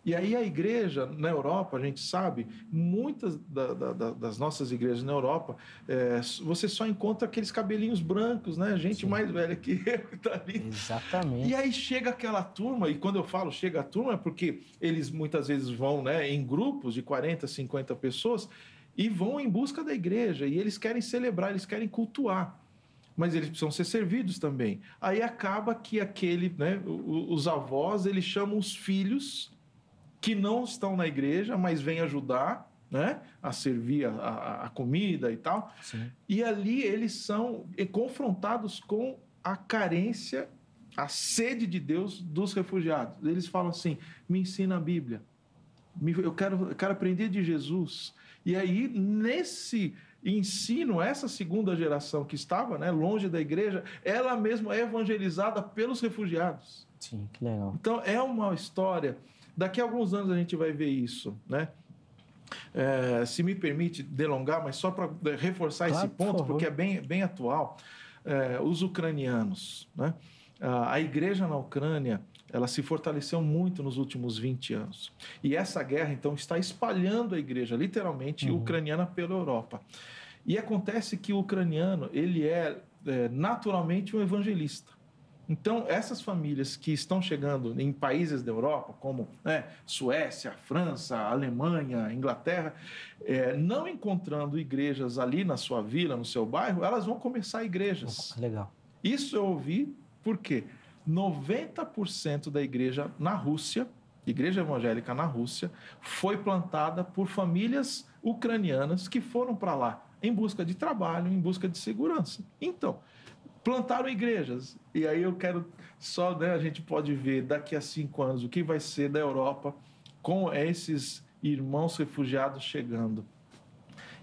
E aí a igreja na Europa, a gente sabe, muitas das nossas igrejas na Europa, você só encontra aqueles cabelinhos brancos, né? Gente Sim. mais velha que eu que tá ali. Exatamente. E aí chega aquela turma, e quando eu falo chega a turma é porque eles muitas vezes vão, né, em grupos de 40, 50 pessoas e vão em busca da igreja, e eles querem celebrar, eles querem cultuar. Mas eles precisam ser servidos também. Aí acaba que né, os avós, eles chamam os filhos que não estão na igreja, mas vêm ajudar, né, a servir a comida e tal. Sim. E ali eles são confrontados com a carência, a sede de Deus dos refugiados. Eles falam assim, me ensina a Bíblia, eu quero aprender de Jesus. E aí, nesse ensino, essa segunda geração que estava, né, longe da igreja, ela mesma é evangelizada pelos refugiados. Sim, que legal. Então, é uma história... Daqui a alguns anos a gente vai ver isso, né? Se me permite delongar, mas só para reforçar esse ponto, porque é bem atual. Os ucranianos, né? A igreja na Ucrânia, ela se fortaleceu muito nos últimos 20 anos. E essa guerra, então, está espalhando a igreja, literalmente, ucraniana pela Europa. E acontece que o ucraniano, ele é naturalmente um evangelista. Então, essas famílias que estão chegando em países da Europa, como, né, Suécia, França, Alemanha, Inglaterra, não encontrando igrejas ali na sua vila, no seu bairro, elas vão começar igrejas. Legal. Isso eu ouvi porque 90% da igreja na Rússia, igreja evangélica na Rússia, foi plantada por famílias ucranianas que foram para lá em busca de trabalho, em busca de segurança. Então, plantaram igrejas. E aí eu quero só, né, a gente pode ver daqui a 5 anos o que vai ser da Europa com esses irmãos refugiados chegando.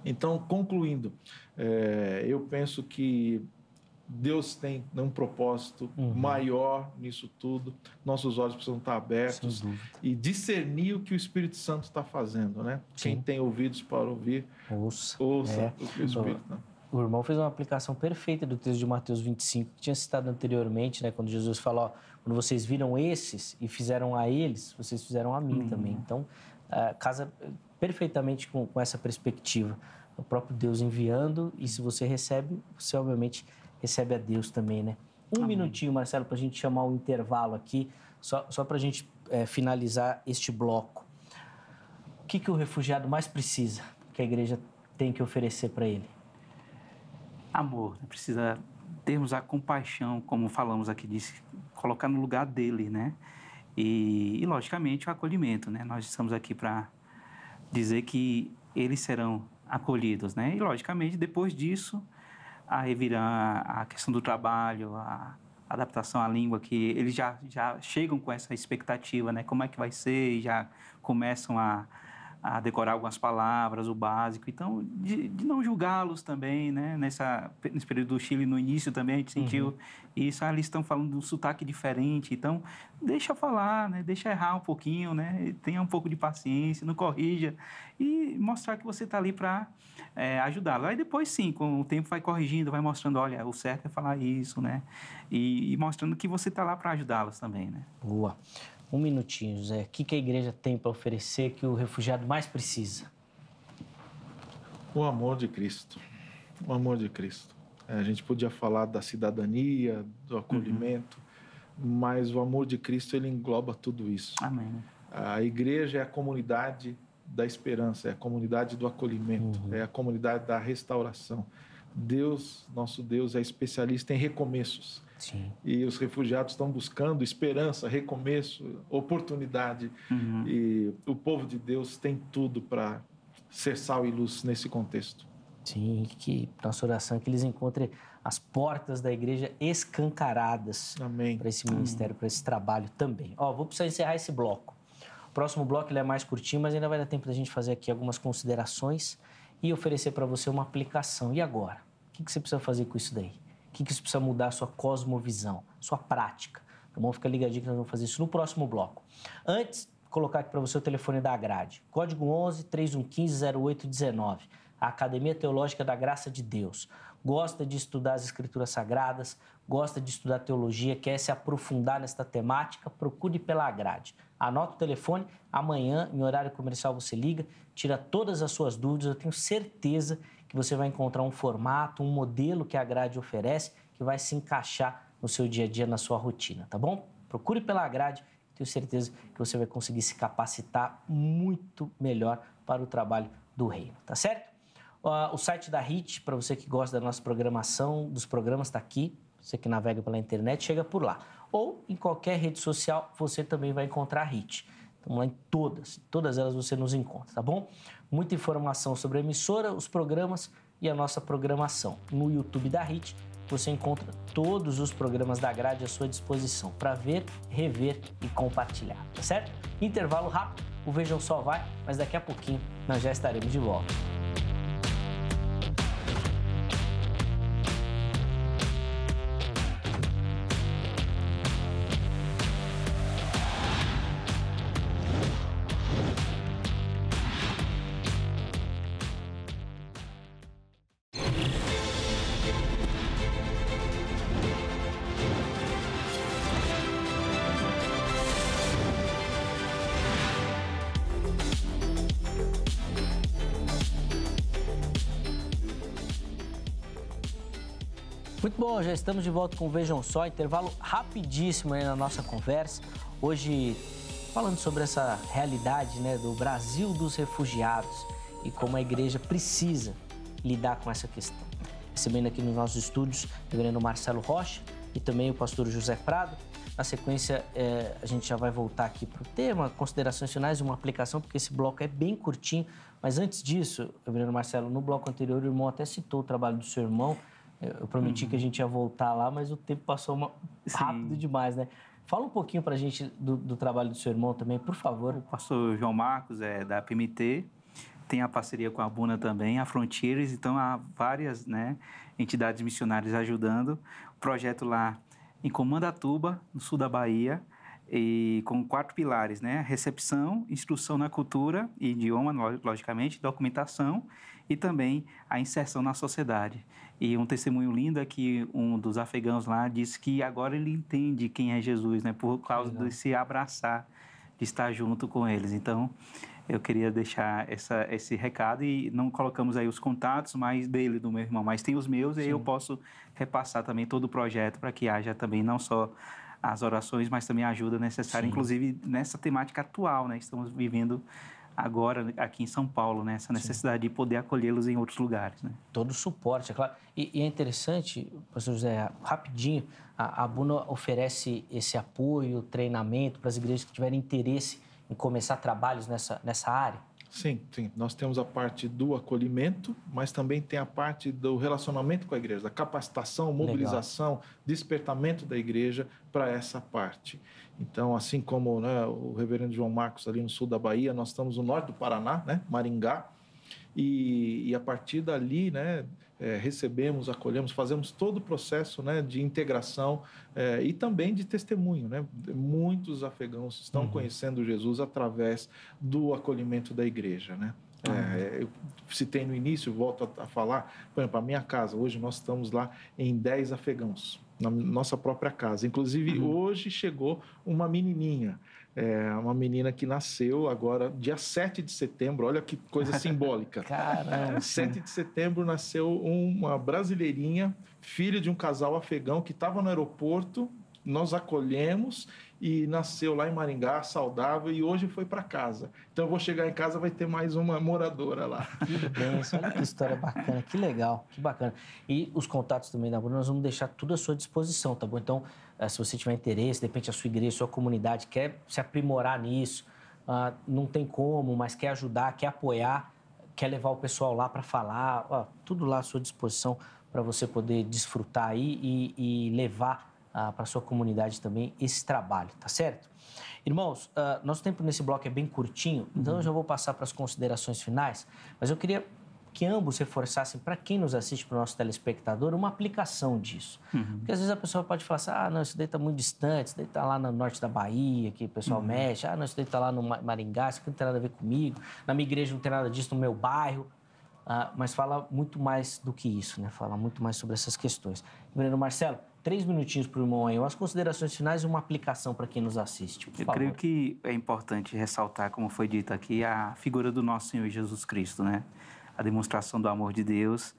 Então, concluindo, eu penso que Deus tem um propósito maior nisso tudo. Nossos olhos precisam estar abertos e discernir o que o Espírito Santo está fazendo, né? Sim. Quem tem ouvidos para ouvir, ouça o que o Espírito está. O irmão fez uma aplicação perfeita do texto de Mateus 25, que tinha citado anteriormente, né, quando Jesus falou, quando vocês viram esses e fizeram a eles, vocês fizeram a mim também. Então, casa perfeitamente com essa perspectiva. O próprio Deus enviando, e se você recebe, você obviamente recebe a Deus também, né? Um minutinho, Marcelo, para a gente chamar o intervalo aqui, só para a gente finalizar este bloco. O que o refugiado mais precisa que a igreja tem que oferecer para ele? Amor, precisa termos a compaixão, como falamos aqui, de se colocar no lugar dele, né? E logicamente, o acolhimento, né? Nós estamos aqui para dizer que eles serão acolhidos, né? E, logicamente, depois disso, aí virá a questão do trabalho, a adaptação à língua, que eles já chegam com essa expectativa, né? Como é que vai ser? E já começam a decorar algumas palavras, o básico. Então, de não julgá-los também, né? Nesse período do Chile, no início também, a gente sentiu isso. Eles estão falando de um sotaque diferente. Então, deixa falar, né? Deixa errar um pouquinho, né? Tenha um pouco de paciência, não corrija. E mostrar que você está ali para ajudá-lo. Aí depois, sim, com o tempo vai corrigindo, vai mostrando, olha, o certo é falar isso, né? E mostrando que você está lá para ajudá-los também, né? Boa. Um minutinho, José. O que a igreja tem para oferecer que o refugiado mais precisa? O amor de Cristo. O amor de Cristo. A gente podia falar da cidadania, do acolhimento, mas o amor de Cristo, ele engloba tudo isso. Amém. A igreja é a comunidade da esperança, é a comunidade do acolhimento, é a comunidade da restauração. Deus, nosso Deus, é especialista em recomeços. Sim. E os refugiados estão buscando esperança, recomeço, oportunidade. E o povo de Deus tem tudo para ser sal e luz nesse contexto. Sim, que nossa oração é que eles encontrem as portas da igreja escancaradas para esse ministério, para esse trabalho também. Vou precisar encerrar esse bloco. O próximo bloco ele é mais curtinho, mas ainda vai dar tempo da gente fazer aqui algumas considerações e oferecer para você uma aplicação. E agora? O que você precisa fazer com isso daí? O que você precisa mudar a sua cosmovisão, sua prática? Tá bom? Fica ligadinho que nós vamos fazer isso no próximo bloco. Antes, colocar aqui para você o telefone da Agrade. Código 11-3115-0819. A Academia Teológica da Graça de Deus. Gosta de estudar as Escrituras Sagradas, gosta de estudar teologia, quer se aprofundar nesta temática, procure pela grade. Anota o telefone, amanhã, em horário comercial, você liga, tira todas as suas dúvidas. Eu tenho certeza que você vai encontrar um formato, um modelo que a grade oferece, que vai se encaixar no seu dia a dia, na sua rotina, tá bom? Procure pela grade, tenho certeza que você vai conseguir se capacitar muito melhor para o trabalho do reino, tá certo? O site da HIT, para você que gosta da nossa programação, dos programas, está aqui. Você que navega pela internet, chega por lá. Ou em qualquer rede social, você também vai encontrar a HIT. Estamos lá em todas elas você nos encontra, tá bom? Muita informação sobre a emissora, os programas e a nossa programação. No YouTube da HIT, você encontra todos os programas da grade à sua disposição para ver, rever e compartilhar, tá certo? Intervalo rápido, o Vejam Só vai, mas daqui a pouquinho nós já estaremos de volta. Muito bom, já estamos de volta com o Vejam Só, intervalo rapidíssimo aí na nossa conversa. Hoje, falando sobre essa realidade, né, do Brasil dos refugiados e como a igreja precisa lidar com essa questão. Recebendo aqui nos nossos estúdios o reverendo Marcelo Rocha e também o pastor José Prado. Na sequência, a gente já vai voltar aqui para o tema, considerações finais e uma aplicação, porque esse bloco é bem curtinho. Mas antes disso, reverendo Marcelo, no bloco anterior o irmão até citou o trabalho do seu irmão. Eu prometi que a gente ia voltar lá, mas o tempo passou rápido demais, né? Fala um pouquinho para a gente do trabalho do seu irmão também, por favor. O pastor João Marcos é da PMT, tem a parceria com a Abuna também, a Frontiers, então há várias, né, entidades missionárias ajudando. O projeto lá em Comandatuba, no sul da Bahia, e com 4 pilares, né? Recepção, instrução na cultura e idioma, logicamente, documentação e também a inserção na sociedade. E um testemunho lindo é que um dos afegãos lá disse que agora ele entende quem é Jesus, né? Por causa de se abraçar, de estar junto com eles. Então, eu queria deixar esse recado e não colocamos aí os contatos mais dele, do meu irmão, mas tem os meus. Sim. E aí eu posso repassar também todo o projeto para que haja também não só as orações, mas também a ajuda necessária, Sim. inclusive nessa temática atual, né? Estamos vivendo agora aqui em São Paulo, né? Essa necessidade Sim. de poder acolhê-los em outros lugares, né? Todo o suporte, é claro. E é interessante, pastor José, rapidinho, a Abuna oferece esse apoio, treinamento para as igrejas que tiverem interesse em começar trabalhos nessa área? Sim. Nós temos a parte do acolhimento, mas também tem a parte do relacionamento com a igreja, da capacitação, mobilização, Legal. Despertamento da igreja para essa parte. Então, assim como, né, o reverendo João Marcos ali no sul da Bahia, nós estamos no norte do Paraná, né, Maringá, e a partir dali, né, recebemos, acolhemos, fazemos todo o processo, né, de integração e também de testemunho, né? Muitos afegãos estão conhecendo Jesus através do acolhimento da igreja, né? Eu citei no início, volto a falar, por exemplo, a minha casa, hoje nós estamos lá em 10 afegãos, na nossa própria casa. Inclusive, hoje chegou uma menininha, uma menina que nasceu agora, dia 7 de setembro, olha que coisa simbólica. Caramba! 7 de setembro nasceu uma brasileirinha, filha de um casal afegão que estava no aeroporto, nós acolhemos e nasceu lá em Maringá, saudável, e hoje foi para casa. Então eu vou chegar em casa, vai ter mais uma moradora lá. Que bênção, olha que história bacana, que legal, que bacana. E os contatos também da Abuna, nós vamos deixar tudo à sua disposição, tá bom? Então, se você tiver interesse, de repente a sua igreja, a sua comunidade quer se aprimorar nisso, não tem como, mas quer ajudar, quer apoiar, quer levar o pessoal lá para falar, tudo lá à sua disposição para você poder desfrutar aí e levar para a sua comunidade também esse trabalho, tá certo? Irmãos, nosso tempo nesse bloco é bem curtinho, então eu já vou passar para as considerações finais, mas eu queria que ambos reforçassem, para quem nos assiste, para o nosso telespectador, uma aplicação disso. Porque às vezes a pessoa pode falar assim, não, isso daí está muito distante, isso daí está lá no norte da Bahia, que o pessoal mexe, não, isso daí está lá no Maringá, isso aqui não tem nada a ver comigo, na minha igreja não tem nada disso no meu bairro. mas fala muito mais do que isso, né? Fala muito mais sobre essas questões. Reverendo Marcelo, 3 minutinhos para o irmão aí, umas considerações finais e uma aplicação para quem nos assiste, por favor. Eu creio que é importante ressaltar, como foi dito aqui, a figura do nosso Senhor Jesus Cristo, né? A demonstração do amor de Deus.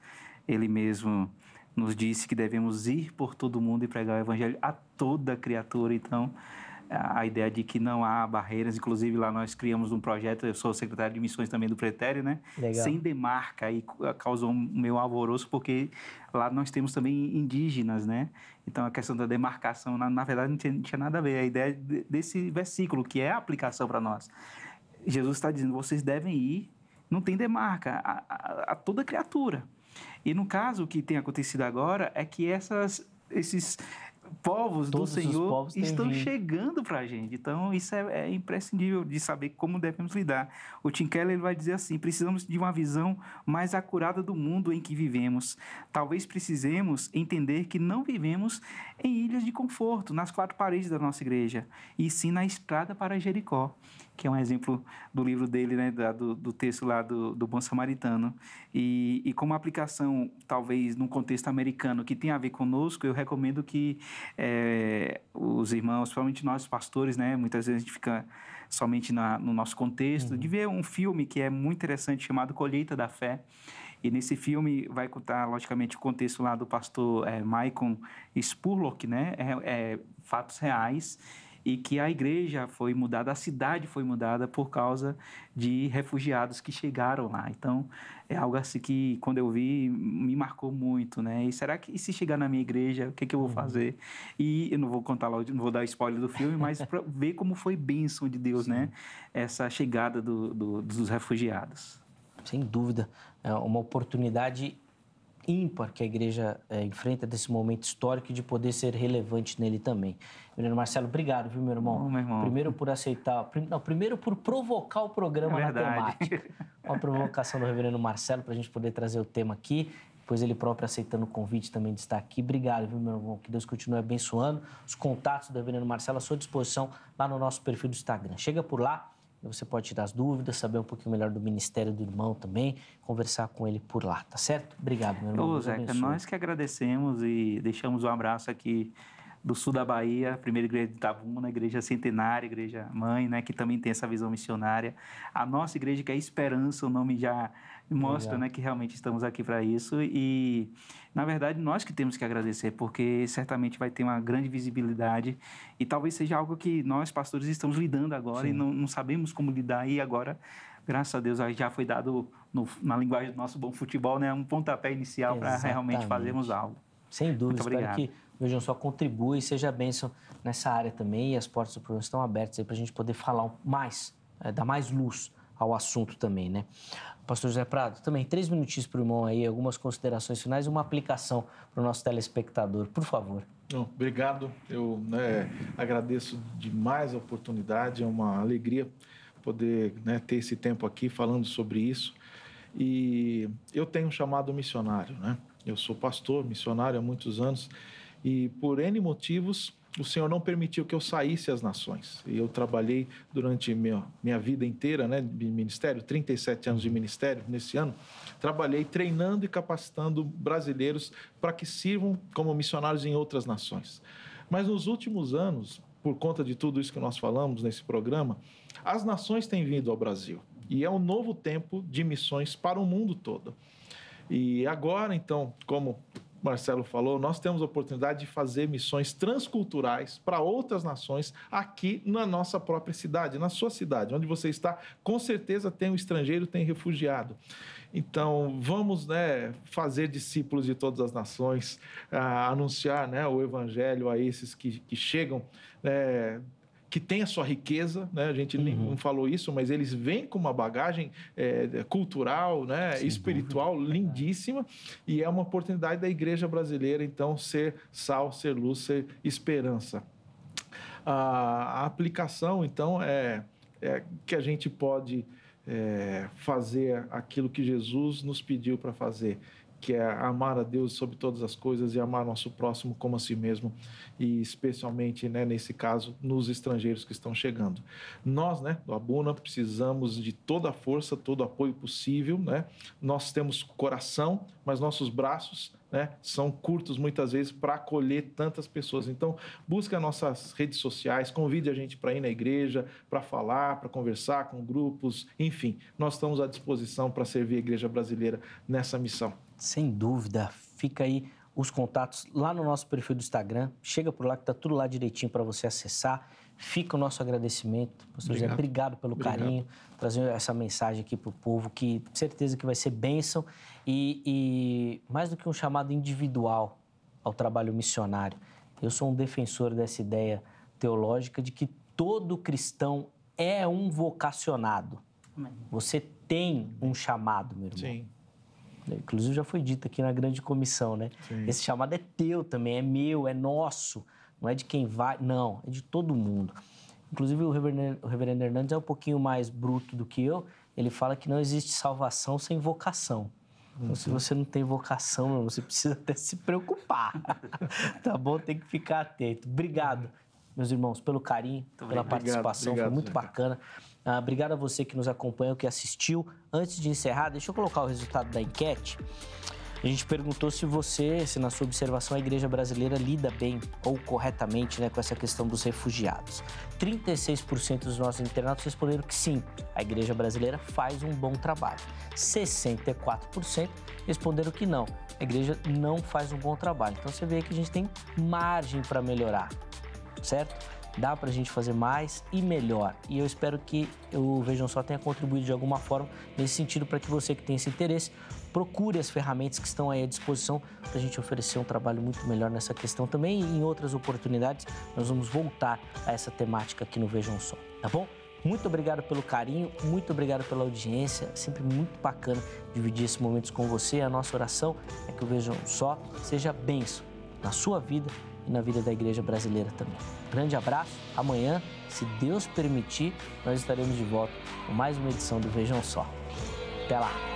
Ele mesmo nos disse que devemos ir por todo mundo e pregar o evangelho a toda criatura. Então, a ideia de que não há barreiras, inclusive lá nós criamos um projeto, eu sou secretário de missões também do Pretério, né? Legal. Sem demarca, e causou um meu alvoroço, porque lá nós temos também indígenas, né? Então a questão da demarcação, na verdade, não tinha nada a ver. A ideia desse versículo, que é a aplicação para nós. Jesus está dizendo, vocês devem ir, não tem demarca, a toda criatura. E no caso, o que tem acontecido agora é que esses povos Todos do Senhor povos estão chegando para a gente. Então, isso é imprescindível de saber como devemos lidar. O Tim Keller ele vai dizer assim, precisamos de uma visão mais acurada do mundo em que vivemos. Talvez precisemos entender que não vivemos em ilhas de conforto, nas 4 paredes da nossa igreja, e sim na estrada para Jericó, que é um exemplo do livro dele, né, do texto lá do Bom Samaritano. E como aplicação, talvez, num contexto americano que tem a ver conosco, eu recomendo que os irmãos, principalmente nós pastores, né, muitas vezes a gente fica somente no nosso contexto, de ver um filme que é muito interessante chamado Colheita da Fé. E nesse filme vai contar, logicamente, o contexto lá do pastor Michael Spurlock, né, fatos reais, e que a igreja foi mudada, a cidade foi mudada por causa de refugiados que chegaram lá. Então, é algo assim que, quando eu vi, me marcou muito, né? E será que, se chegar na minha igreja, o que eu vou fazer? E eu não vou contar logo, não vou dar spoiler do filme, mas para ver como foi bênção de Deus, né? Essa chegada dos refugiados. Sem dúvida, é uma oportunidade ímpar que a igreja enfrenta desse momento histórico e de poder ser relevante nele também. Reverendo Marcelo, obrigado, viu, meu irmão? Meu irmão. Primeiro por aceitar, primeiro por provocar o programa na temática. Uma provocação do reverendo Marcelo para a gente poder trazer o tema aqui, depois ele próprio aceitando o convite também de estar aqui. Obrigado, viu, meu irmão? Que Deus continue abençoando. Os contatos do reverendo Marcelo à sua disposição lá no nosso perfil do Instagram. Chega por lá. Você pode tirar as dúvidas, saber um pouquinho melhor do ministério do irmão também, conversar com ele por lá, tá certo? Obrigado, meu irmão. Ô, Zeca, nós que agradecemos e deixamos um abraço aqui do sul da Bahia, primeira igreja de Itabuna, igreja centenária, igreja mãe, né, que também tem essa visão missionária. A nossa igreja, que é Esperança, o nome já mostra, né, que realmente estamos aqui para isso. E, na verdade, nós que temos que agradecer, porque certamente vai ter uma grande visibilidade e talvez seja algo que nós, pastores, estamos lidando agora. Sim. E não sabemos como lidar. E agora, graças a Deus, já foi dado, na linguagem do nosso bom futebol, né, um pontapé inicial para realmente fazermos algo. Sem dúvida. Espero que Vejam Só contribua e seja bênção nessa área também. E as portas do programa estão abertas aí para a gente poder falar mais, dar mais luz ao assunto também, né? Pastor José Prado, também 3 minutinhos para o irmão aí, algumas considerações finais e uma aplicação para o nosso telespectador, por favor. Obrigado, eu agradeço demais a oportunidade, é uma alegria poder ter esse tempo aqui falando sobre isso. E eu tenho um chamado missionário, né? Eu sou pastor, missionário há muitos anos e por N motivos o Senhor não permitiu que eu saísse às nações. E eu trabalhei durante minha vida inteira, né, de ministério, 37 anos de ministério nesse ano, trabalhei treinando e capacitando brasileiros para que sirvam como missionários em outras nações. Mas nos últimos anos, por conta de tudo isso que nós falamos nesse programa, as nações têm vindo ao Brasil. E é um novo tempo de missões para o mundo todo. E agora, então, como Marcelo falou, nós temos a oportunidade de fazer missões transculturais para outras nações aqui na nossa própria cidade, na sua cidade, onde você está, com certeza tem um estrangeiro, tem refugiado. Então, vamos fazer discípulos de todas as nações, anunciar o evangelho a esses que chegam, que tem a sua riqueza, né? A gente não falou isso, mas eles vêm com uma bagagem cultural, espiritual lindíssima, e é uma oportunidade da igreja brasileira, então, ser sal, ser luz, ser esperança. A aplicação, então, é que a gente pode fazer aquilo que Jesus nos pediu para fazer, que é amar a Deus sobre todas as coisas e amar nosso próximo como a si mesmo, e especialmente, né, nesse caso, nos estrangeiros que estão chegando. Nós, né, do Abuna, precisamos de toda a força, todo o apoio possível, né? Nós temos coração, mas nossos braços, né, são curtos muitas vezes para acolher tantas pessoas. Então, busque as nossas redes sociais, convide a gente para ir na igreja, para falar, para conversar com grupos, enfim, nós estamos à disposição para servir a igreja brasileira nessa missão. Sem dúvida, fica aí os contatos lá no nosso perfil do Instagram, chega por lá que está tudo lá direitinho para você acessar. Fica o nosso agradecimento. Pastor José, obrigado pelo carinho, trazendo essa mensagem aqui para o povo, que certeza que vai ser bênção e mais do que um chamado individual ao trabalho missionário. Eu sou um defensor dessa ideia teológica de que todo cristão é um vocacionado. Você tem um chamado, meu irmão. Sim. Inclusive já foi dito aqui na grande comissão, né? Sim. Esse chamado é teu também, é meu, é nosso. Não é de quem vai, não, é de todo mundo. Inclusive o reverendo Hernandes é um pouquinho mais bruto do que eu. Ele fala que não existe salvação sem vocação. Então, se você não tem vocação, você precisa até se preocupar. Tá bom? Tem que ficar atento. Obrigado, meus irmãos, pelo carinho, pela participação. Obrigado, foi muito bacana. Obrigado a você que nos acompanhou, que assistiu. Antes de encerrar, deixa eu colocar o resultado da enquete. A gente perguntou se na sua observação, a igreja brasileira lida bem ou corretamente, né, com essa questão dos refugiados. 36% dos nossos internautas responderam que sim, a igreja brasileira faz um bom trabalho. 64% responderam que não, a igreja não faz um bom trabalho. Então você vê que a gente tem margem para melhorar, certo? Dá para a gente fazer mais e melhor. E eu espero que o Vejam Só tenha contribuído de alguma forma nesse sentido, para que você que tem esse interesse procure as ferramentas que estão aí à disposição para a gente oferecer um trabalho muito melhor nessa questão também. E em outras oportunidades nós vamos voltar a essa temática aqui no Vejam Só, tá bom? Muito obrigado pelo carinho, muito obrigado pela audiência. Sempre muito bacana dividir esses momentos com você. A nossa oração é que o Vejam Só seja bênção na sua vida e na vida da igreja brasileira também. Grande abraço. Amanhã, se Deus permitir, nós estaremos de volta com mais uma edição do Vejam Só. Até lá!